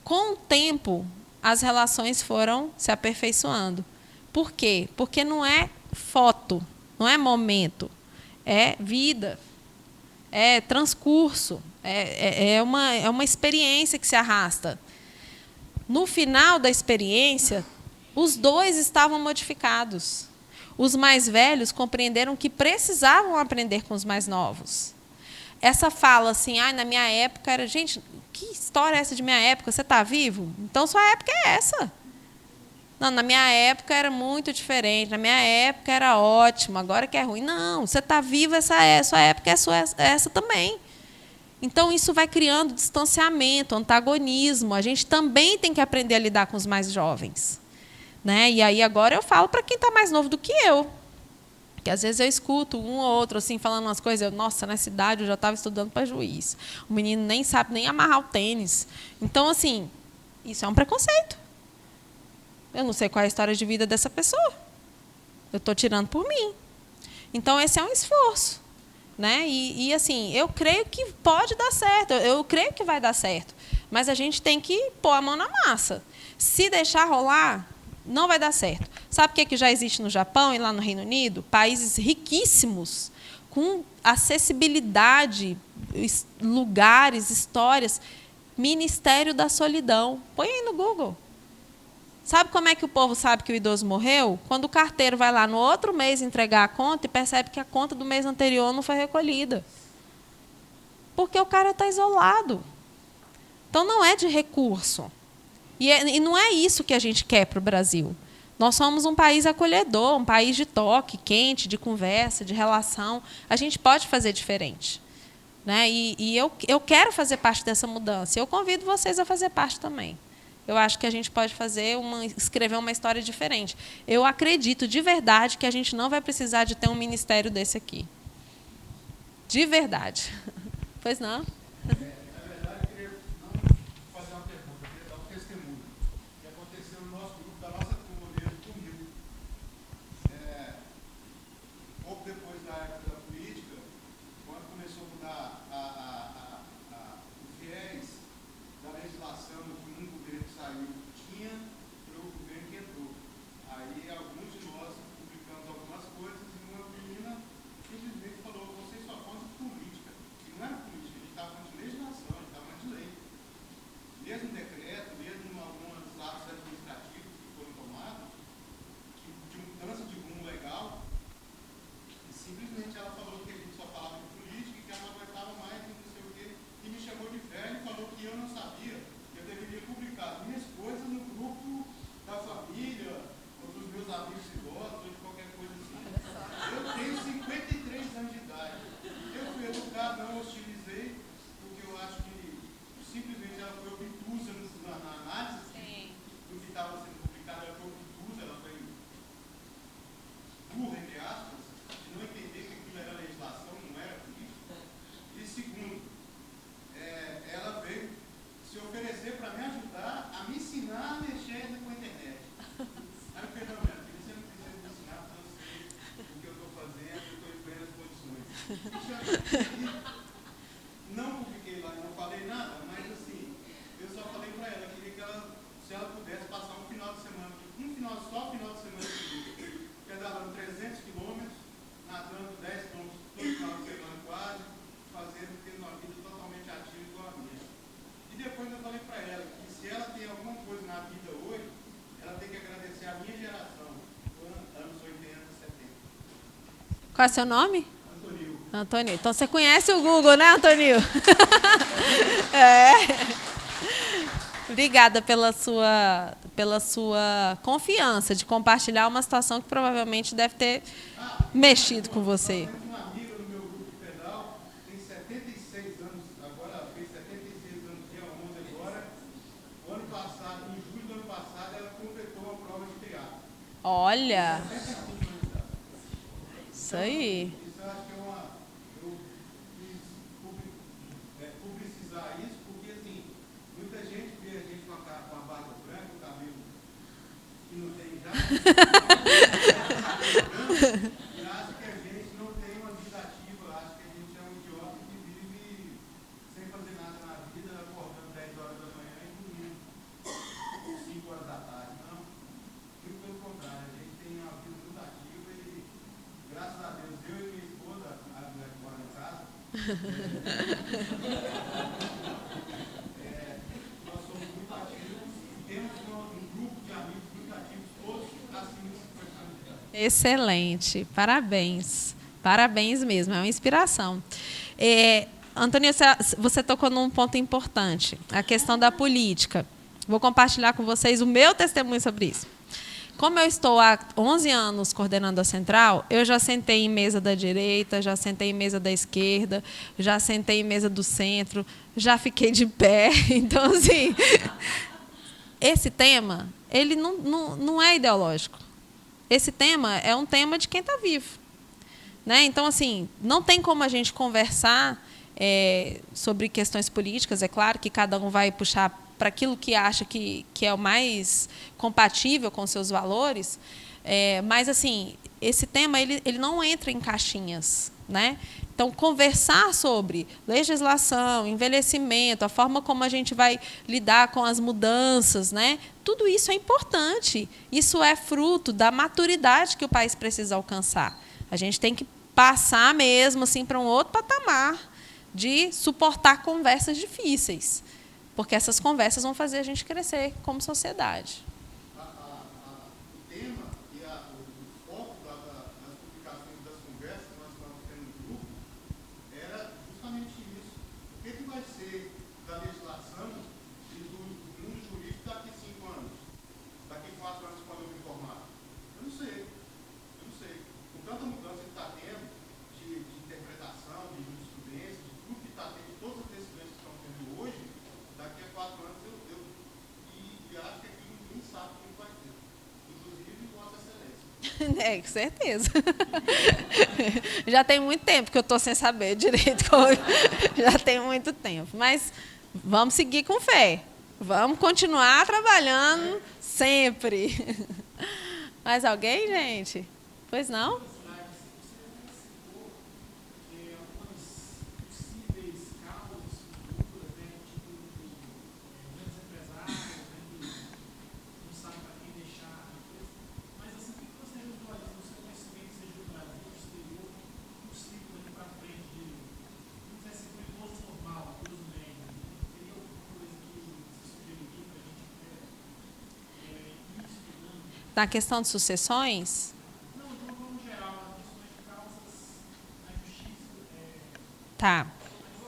Com o tempo, as relações foram se aperfeiçoando. Por quê? Porque não é foto, não é momento, é vida, é transcurso. É uma experiência que se arrasta. No final da experiência, os dois estavam modificados. Os mais velhos compreenderam que precisavam aprender com os mais novos. Essa fala assim, na minha época era... Gente, que história é essa de minha época? Você está vivo? Então, sua época é essa. Não, na minha época era muito diferente. Na minha época era ótimo, agora que é ruim. Não, você está vivo, sua época é essa também. Então, isso vai criando distanciamento, antagonismo. A gente também tem que aprender a lidar com os mais jovens. Né? E aí, agora, eu falo para quem está mais novo do que eu. Porque, às vezes, eu escuto um ou outro assim, falando umas coisas. Nossa, nessa idade eu já estava estudando para juiz. O menino nem sabe nem amarrar o tênis. Então, assim, isso é um preconceito. Eu não sei qual é a história de vida dessa pessoa. Eu estou tirando por mim. Então, esse é um esforço. Né? E, assim, eu creio que pode dar certo, eu creio que vai dar certo, mas a gente tem que pôr a mão na massa. Se deixar rolar, não vai dar certo. Sabe o que já existe no Japão e lá no Reino Unido? Países riquíssimos, com acessibilidade, lugares, histórias. Ministério da Solidão. Põe aí no Google. Sabe como é que o povo sabe que o idoso morreu? Quando o carteiro vai lá no outro mês entregar a conta e percebe que a conta do mês anterior não foi recolhida. Porque o cara está isolado. Então, não é de recurso. E não é isso que a gente quer para o Brasil. Nós somos um país acolhedor, um país de toque, quente, de conversa, de relação. A gente pode fazer diferente. Né? E eu quero fazer parte dessa mudança. Eu convido vocês a fazer parte também. Eu acho que a gente pode escrever uma história diferente. Eu acredito de verdade que a gente não vai precisar de ter um ministério desse aqui. De verdade. Pois não? Qual é o seu nome? Antônio. Então você conhece o Google, né, Antônio? É. Obrigada pela sua confiança de compartilhar uma situação que provavelmente deve ter mexido com você. Uma amiga no meu grupo de pedal tem 76 anos, agora fez 76 anos, dia 11 agora. O ano passado, em julho do ano passado, ela completou a prova de triatlo. Olha. Isso aí. Isso eu acho que eu quis publicizar isso, porque assim, muita gente vê a gente com a barba branca, o cabelo que não tem já, e acha que a gente não tem uma vida ativa, acha que a gente é um idiota que vive sem fazer nada na vida, acordando 10 horas da manhã e dormindo 5 horas da tarde. Não, muito pelo contrário, a gente tem uma vida muito ativa e, graças a Deus, eu e minha esposa, a mulher que mora em casa, nós somos muito ativos, temos um grupo de amigos muito ativos, todos acima de 50 anos de idade. Excelente. Parabéns. Parabéns mesmo. É uma inspiração. Antônio, você tocou num ponto importante, a questão da política. Vou compartilhar com vocês o meu testemunho sobre isso. Como eu estou há 11 anos coordenando a central, eu já sentei em mesa da direita, já sentei em mesa da esquerda, já sentei em mesa do centro, já fiquei de pé. Então, assim, esse tema, ele não é ideológico. Esse tema é um tema de quem está vivo. Né? Então, assim, não tem como a gente conversar sobre questões políticas. É claro que cada um vai puxar para aquilo que acha que é o mais compatível com seus valores, mas assim, esse tema ele não entra em caixinhas, né? Então, conversar sobre legislação, envelhecimento, a forma como a gente vai lidar com as mudanças, né? Tudo isso é importante. Isso é fruto da maturidade que o país precisa alcançar. A gente tem que passar mesmo assim para um outro patamar de suportar conversas difíceis. Porque essas conversas vão fazer a gente crescer como sociedade. O tema e o foco das publicações das conversas que nós estamos tendo no grupo era justamente isso. O que vai ser da legislação e do mundo jurídico daqui 5 anos? Daqui 4 anos, quando eu me formar? Eu não sei. Com tanta mudança que está tendo de interpretação, de jurisprudência, de tudo que está tendo, de todas as decisões que estão tendo hoje, daqui a 4 anos eu acho que aqui ninguém sabe o que vai ter. Inclusive Vossa Excelência. Com certeza. Já tem muito tempo que eu estou sem saber direito. Já tem muito tempo. Mas vamos seguir com fé. Vamos continuar trabalhando sempre. Mais alguém, gente? Pois não? Na questão de sucessões? Não, de uma forma geral, as questões de causas na justiça, Tá.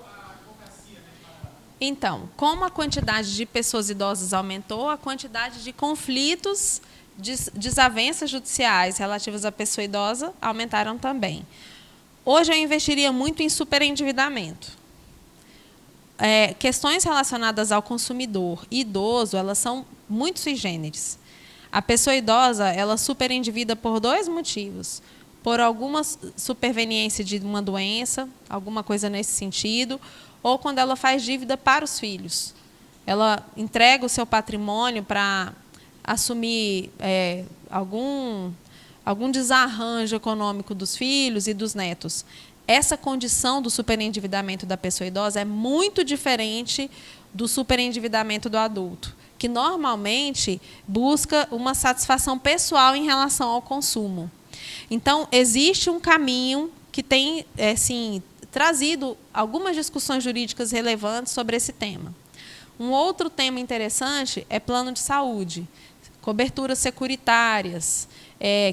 a advocacia, né? Então, como a quantidade de pessoas idosas aumentou, a quantidade de conflitos, desavenças judiciais relativas à pessoa idosa aumentaram também. Hoje eu investiria muito em superendividamento. Questões relacionadas ao consumidor idoso, elas são muito sui generis. A pessoa idosa, ela superendivida por 2 motivos. Por alguma superveniência de uma doença, alguma coisa nesse sentido, ou quando ela faz dívida para os filhos. Ela entrega o seu patrimônio para assumir algum desarranjo econômico dos filhos e dos netos. Essa condição do superendividamento da pessoa idosa é muito diferente do superendividamento do adulto, que normalmente busca uma satisfação pessoal em relação ao consumo. Então, existe um caminho que tem trazido algumas discussões jurídicas relevantes sobre esse tema. Um outro tema interessante é plano de saúde, coberturas securitárias,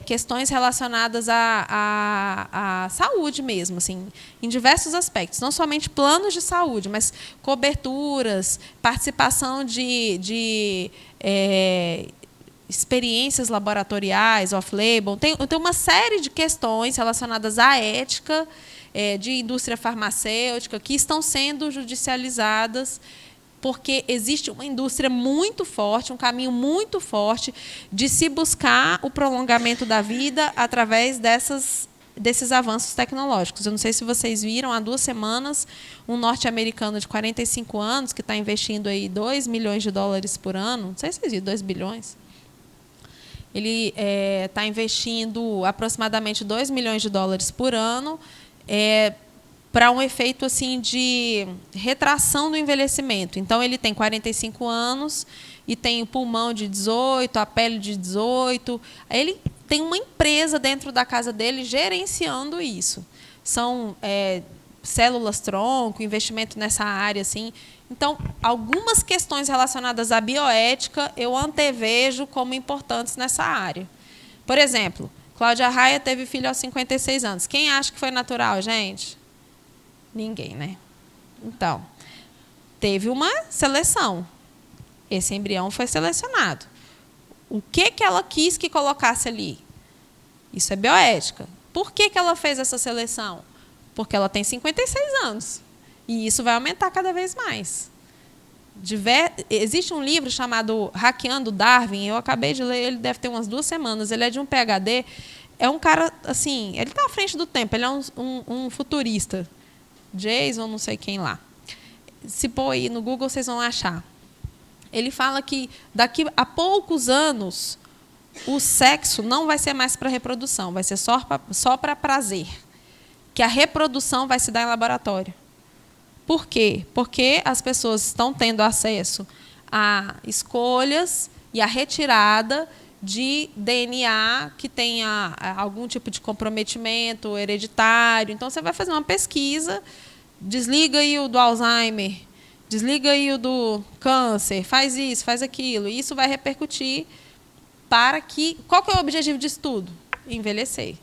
questões relacionadas à saúde mesmo, assim, em diversos aspectos, não somente planos de saúde, mas coberturas, participação de experiências laboratoriais, off-label. Tem uma série de questões relacionadas à ética de indústria farmacêutica que estão sendo judicializadas, porque existe uma indústria muito forte, um caminho muito forte de se buscar o prolongamento da vida através desses avanços tecnológicos. Eu não sei se vocês viram, há 2 semanas, um norte-americano de 45 anos, que está investindo aí $2 milhões por ano, não sei se vocês viram, 2 bilhões, ele está investindo aproximadamente $2 milhões por ano para um efeito assim de retração do envelhecimento. Então, ele tem 45 anos e tem o pulmão de 18, a pele de 18. Ele tem uma empresa dentro da casa dele gerenciando isso. São células-tronco, investimento nessa área. Assim. Então, algumas questões relacionadas à bioética eu antevejo como importantes nessa área. Por exemplo, Cláudia Raia teve filho aos 56 anos. Quem acha que foi natural, gente? Ninguém, né? Então, teve uma seleção. Esse embrião foi selecionado. O que ela quis que colocasse ali? Isso é bioética. Por que ela fez essa seleção? Porque ela tem 56 anos. E isso vai aumentar cada vez mais. Existe um livro chamado Hackeando Darwin. Eu acabei de ler, ele deve ter umas 2 semanas. Ele é de um PhD. É um cara, assim, ele está à frente do tempo. Ele é um futurista. Jason, não sei quem lá. Se pôr aí no Google, vocês vão achar. Ele fala que daqui a poucos anos o sexo não vai ser mais para reprodução, vai ser só para prazer. Que a reprodução vai se dar em laboratório. Por quê? Porque as pessoas estão tendo acesso a escolhas e a retirada de DNA que tenha algum tipo de comprometimento hereditário. Então, você vai fazer uma pesquisa, desliga aí o do Alzheimer, desliga aí o do câncer, faz isso, faz aquilo. E isso vai repercutir para que... Qual que é o objetivo disso tudo? Envelhecer.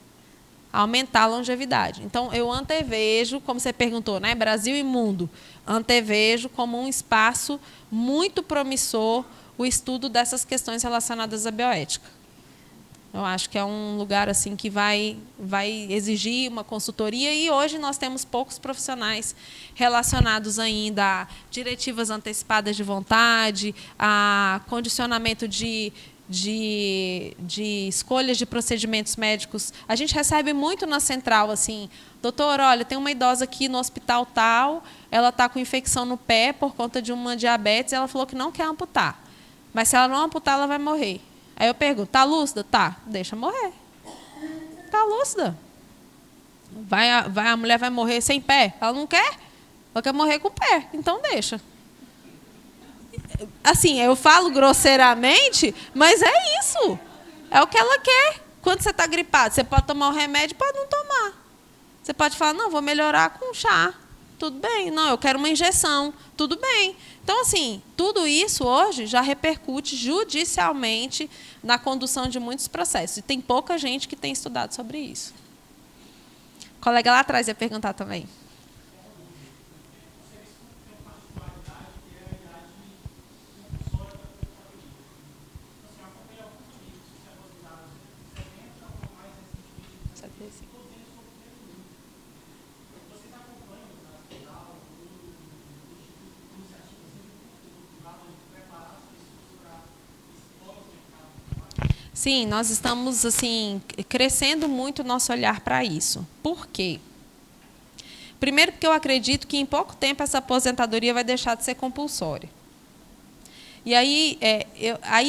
Aumentar a longevidade. Então, eu antevejo, como você perguntou, né, Brasil e mundo, antevejo como um espaço muito promissor o estudo dessas questões relacionadas à bioética. Eu acho que é um lugar assim que vai exigir uma consultoria, e hoje nós temos poucos profissionais relacionados ainda a diretivas antecipadas de vontade, a condicionamento de escolhas de procedimentos médicos. A gente recebe muito na central, assim, doutor, olha, tem uma idosa aqui no hospital tal, ela está com infecção no pé por conta de uma diabetes, ela falou que não quer amputar. Mas se ela não amputar, ela vai morrer. Aí eu pergunto, está lúcida? Tá, deixa morrer. Está lúcida. A mulher vai morrer sem pé? Ela não quer? Ela quer morrer com o pé, então deixa. Assim, eu falo grosseiramente, mas é isso. É o que ela quer. Quando você está gripado, você pode tomar o remédio, pode não tomar. Você pode falar, não, vou melhorar com chá. Tudo bem. Não, eu quero uma injeção. Tudo bem. Então, assim, tudo isso hoje já repercute judicialmente na condução de muitos processos. E tem pouca gente que tem estudado sobre isso. O colega lá atrás ia perguntar também. Sim, nós estamos assim crescendo muito o nosso olhar para isso. Por quê? Primeiro, porque eu acredito que em pouco tempo essa aposentadoria vai deixar de ser compulsória. E aí,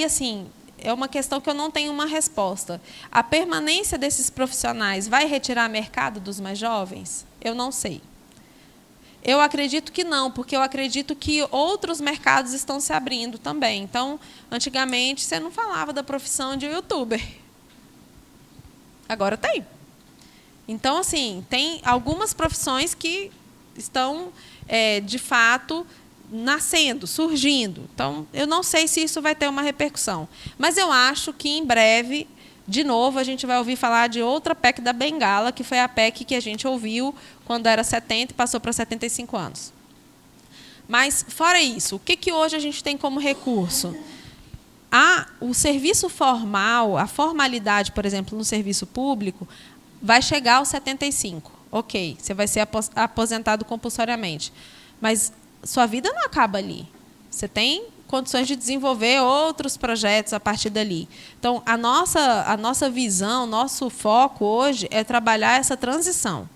assim, é uma questão que eu não tenho uma resposta. A permanência desses profissionais vai retirar mercado dos mais jovens? Eu não sei. Eu acredito que não, porque eu acredito que outros mercados estão se abrindo também. Então, antigamente, você não falava da profissão de youtuber. Agora tem. Então, assim, tem algumas profissões que estão, de fato, nascendo, surgindo. Então, eu não sei se isso vai ter uma repercussão. Mas eu acho que, em breve, de novo, a gente vai ouvir falar de outra PEC da Bengala, que foi a PEC que a gente ouviu quando era 70 e passou para 75 anos. Mas, fora isso, o que hoje a gente tem como recurso? O serviço formal, a formalidade, por exemplo, no serviço público, vai chegar aos 75. Ok, você vai ser aposentado compulsoriamente. Mas sua vida não acaba ali. Você tem condições de desenvolver outros projetos a partir dali. Então, a nossa visão, nosso foco hoje é trabalhar essa transição.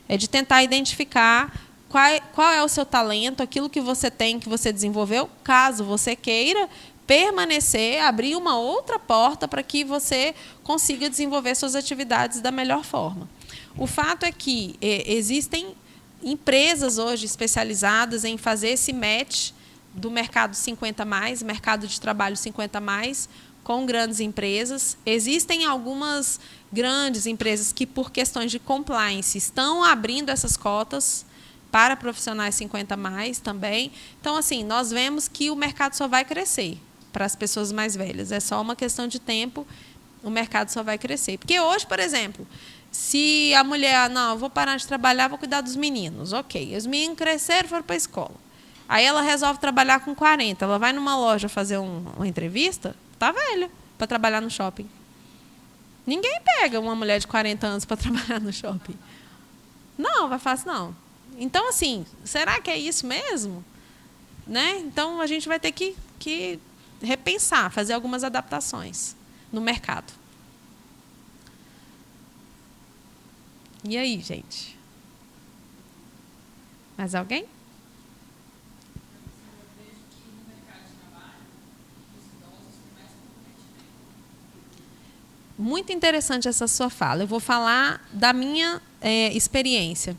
É de tentar identificar qual é o seu talento, aquilo que você tem, que você desenvolveu, caso você queira permanecer, abrir uma outra porta para que você consiga desenvolver suas atividades da melhor forma. O fato é que existem empresas hoje especializadas em fazer esse match do mercado 50+, mercado de trabalho 50+, com grandes empresas. Existem algumas grandes empresas que, por questões de compliance, estão abrindo essas cotas para profissionais 50+ também. Então, assim, nós vemos que o mercado só vai crescer para as pessoas mais velhas. É só uma questão de tempo, o mercado só vai crescer. Porque hoje, por exemplo, se a mulher, não, eu vou parar de trabalhar, vou cuidar dos meninos. Ok, os meninos cresceram, foram para a escola. Aí ela resolve trabalhar com 40. Ela vai numa loja fazer uma entrevista, está velha, para trabalhar no shopping. Ninguém pega uma mulher de 40 anos para trabalhar no shopping. Não, vai fácil, não. Então, assim, será que é isso mesmo? Né? Então, a gente vai ter que repensar, fazer algumas adaptações no mercado. E aí, gente? Mais alguém? Muito interessante essa sua fala. Eu vou falar da minha experiência.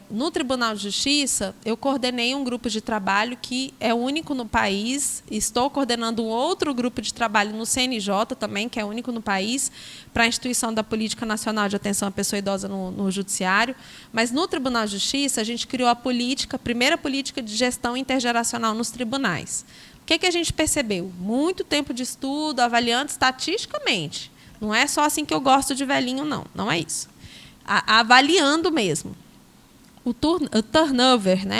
No Tribunal de Justiça, eu coordenei um grupo de trabalho que é único no país. Estou coordenando um outro grupo de trabalho no CNJ também, que é único no país, para a instituição da Política Nacional de Atenção à Pessoa Idosa no Judiciário. Mas no Tribunal de Justiça, a gente criou a primeira política de gestão intergeracional nos tribunais. O que a gente percebeu? Muito tempo de estudo, avaliando estatisticamente. Não é só assim que eu gosto de velhinho, não. Não é isso. Avaliando mesmo. O turnover, né?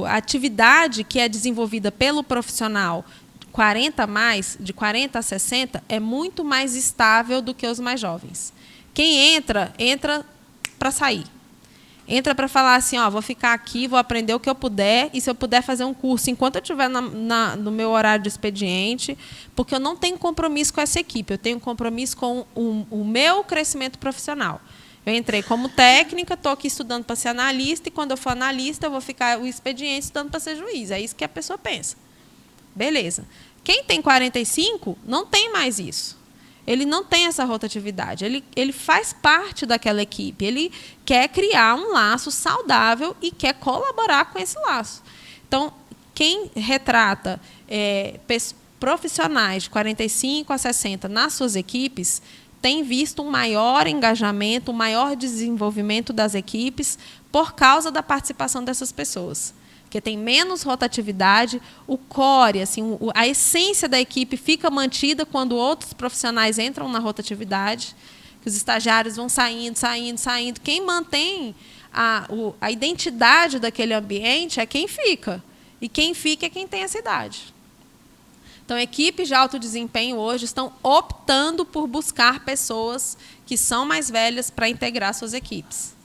A atividade que é desenvolvida pelo profissional 40+, de 40 a 60, é muito mais estável do que os mais jovens. Quem entra para sair. Entra para falar assim, ó, vou ficar aqui, vou aprender o que eu puder, e se eu puder fazer um curso enquanto eu estiver no meu horário de expediente, porque eu não tenho compromisso com essa equipe, eu tenho compromisso com o meu crescimento profissional. Eu entrei como técnica, estou aqui estudando para ser analista, e quando eu for analista, eu vou ficar o expediente estudando para ser juiz. É isso que a pessoa pensa. Beleza. Quem tem 45 não tem mais isso. Ele não tem essa rotatividade. Ele faz parte daquela equipe. Ele quer criar um laço saudável e quer colaborar com esse laço. Então, quem retrata profissionais de 45 a 60 nas suas equipes tem visto um maior engajamento, um maior desenvolvimento das equipes por causa da participação dessas pessoas. Porque tem menos rotatividade, o core, assim, a essência da equipe fica mantida quando outros profissionais entram na rotatividade, que os estagiários vão saindo. Quem mantém a identidade daquele ambiente é quem fica. E quem fica é quem tem essa idade. Então, equipes de alto desempenho hoje estão optando por buscar pessoas que são mais velhas para integrar suas equipes.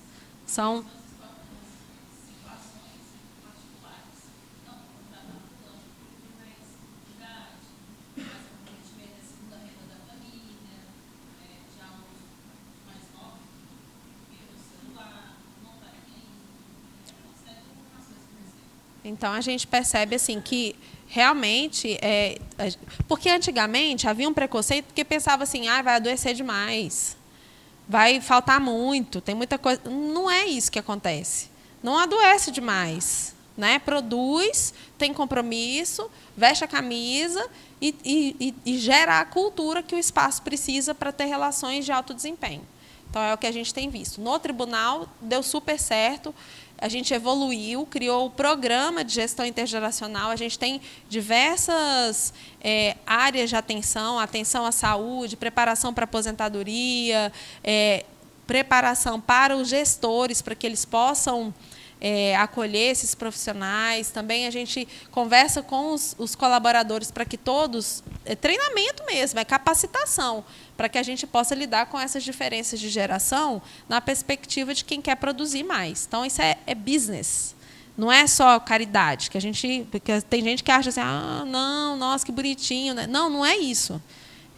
Então, a gente percebe assim, que realmente... porque antigamente havia um preconceito porque pensava assim, vai adoecer demais, vai faltar muito, tem muita coisa. Não é isso que acontece. Não adoece demais. Né? Produz, tem compromisso, veste a camisa e gera a cultura que o espaço precisa para ter relações de alto desempenho. Então, é o que a gente tem visto. No tribunal, deu super certo. a gente evoluiu, criou o programa de gestão intergeracional, a gente tem diversas áreas de atenção, atenção à saúde, preparação para aposentadoria, preparação para os gestores, para que eles possam acolher esses profissionais. Também a gente conversa com os colaboradores para que todos... treinamento mesmo, é capacitação, para que a gente possa lidar com essas diferenças de geração na perspectiva de quem quer produzir mais. Então, isso é business. Não é só caridade. Porque tem gente que acha assim, não, nossa, que bonitinho. Né? Não, não é isso.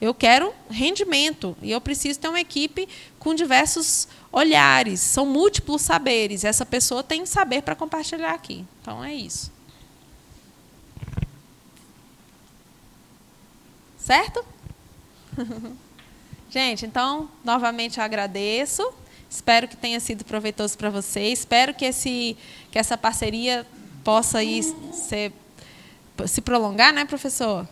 Eu quero rendimento e eu preciso ter uma equipe com diversos olhares, são múltiplos saberes. Essa pessoa tem saber para compartilhar aqui. Então, é isso. Certo? Gente, então, novamente eu agradeço. Espero que tenha sido proveitoso para vocês. Espero que essa parceria possa se prolongar, né, professor?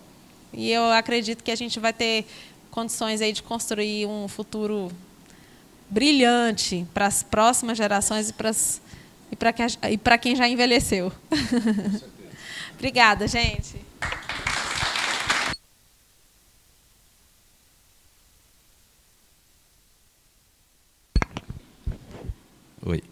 E eu acredito que a gente vai ter condições aí de construir um futuro brilhante para as próximas gerações e para quem já envelheceu. Obrigada, gente. Oi.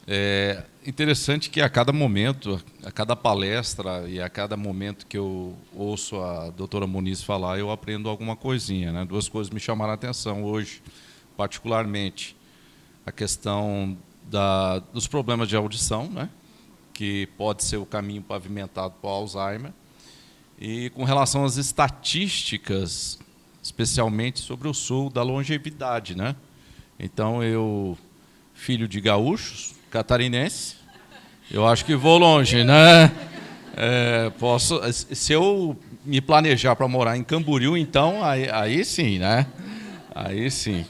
É interessante que a cada momento, a cada palestra e a cada momento que eu ouço a doutora Muniz falar, eu aprendo alguma coisinha, né? Duas coisas me chamaram a atenção hoje, particularmente a questão dos problemas de audição, né? Que pode ser o caminho pavimentado para o Alzheimer, e com relação às estatísticas, especialmente sobre o sul, da longevidade, né? Então, filho de gaúchos, catarinense, eu acho que vou longe, né? Se eu me planejar para morar em Camboriú, então, aí sim, né? Aí sim.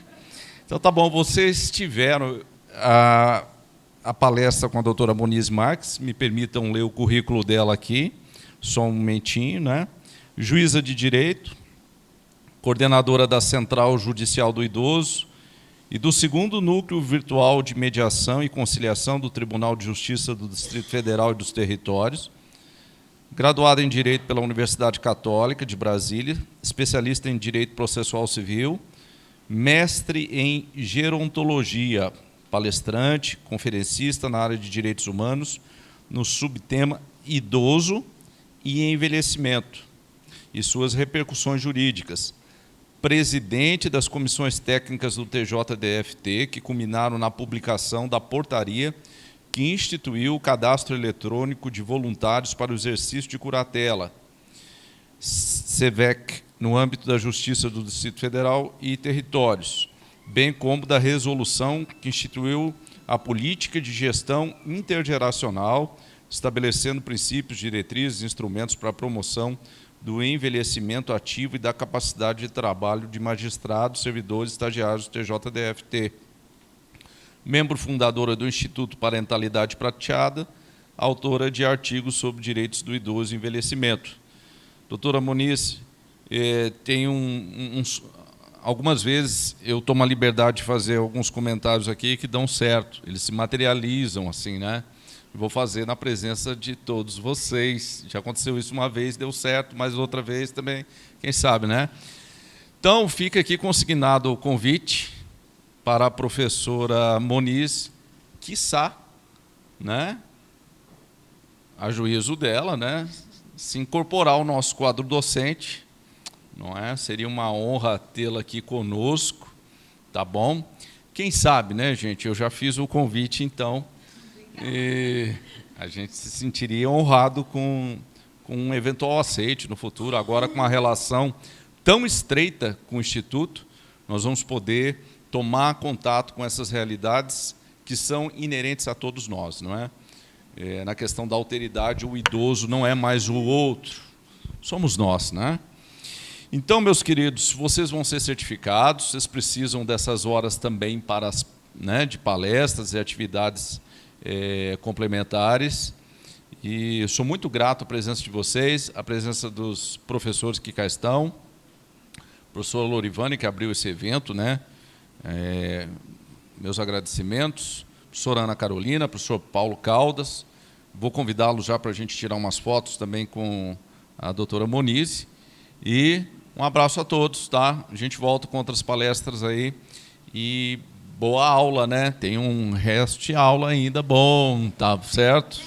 Então, tá bom, vocês tiveram a palestra com a doutora Muniz Marques, me permitam ler o currículo dela aqui, só um momentinho, né? Juíza de Direito, coordenadora da Central Judicial do Idoso, e do 2º Núcleo Virtual de Mediação e Conciliação do Tribunal de Justiça do Distrito Federal e dos Territórios, graduada em Direito pela Universidade Católica de Brasília, especialista em Direito Processual Civil, mestre em Gerontologia, palestrante, conferencista na área de Direitos Humanos, no subtema Idoso e Envelhecimento, e suas repercussões jurídicas, presidente das comissões técnicas do TJDFT, que culminaram na publicação da portaria que instituiu o cadastro eletrônico de voluntários para o exercício de curatela, SEVEC, no âmbito da Justiça do Distrito Federal e Territórios, bem como da resolução que instituiu a política de gestão intergeracional, estabelecendo princípios, diretrizes e instrumentos para a promoção do envelhecimento ativo e da capacidade de trabalho de magistrados, servidores e estagiários do TJDFT. Membro fundadora do Instituto Parentalidade Prateada, autora de artigos sobre direitos do idoso e envelhecimento. Doutora Muniz, algumas vezes eu tomo a liberdade de fazer alguns comentários aqui que dão certo, eles se materializam assim, né? Vou fazer na presença de todos vocês. Já aconteceu isso uma vez, deu certo, mas outra vez também, quem sabe, né? Então, fica aqui consignado o convite para a professora Muniz, quiçá, né, a juízo dela, né, se incorporar ao nosso quadro docente, não é? Seria uma honra tê-la aqui conosco, tá bom? Quem sabe, né, gente? Eu já fiz o convite, então... E a gente se sentiria honrado com um eventual aceite no futuro. Agora, com uma relação tão estreita com o Instituto, nós vamos poder tomar contato com essas realidades que são inerentes a todos nós, não é? Na questão da alteridade, o idoso não é mais o outro, somos nós, né? Então, meus queridos, vocês vão ser certificados, vocês precisam dessas horas também para de palestras e atividades complementares, e eu sou muito grato à presença de vocês, à presença dos professores que cá estão, professora Lorivane, que abriu esse evento, né? Meus agradecimentos, professora Ana Carolina, professor Paulo Caldas. Vou convidá-los já para a gente tirar umas fotos também com a doutora Monize. E um abraço a todos, tá? A gente volta com outras palestras aí. E boa aula, né? Tem um resto de aula ainda bom, tá certo?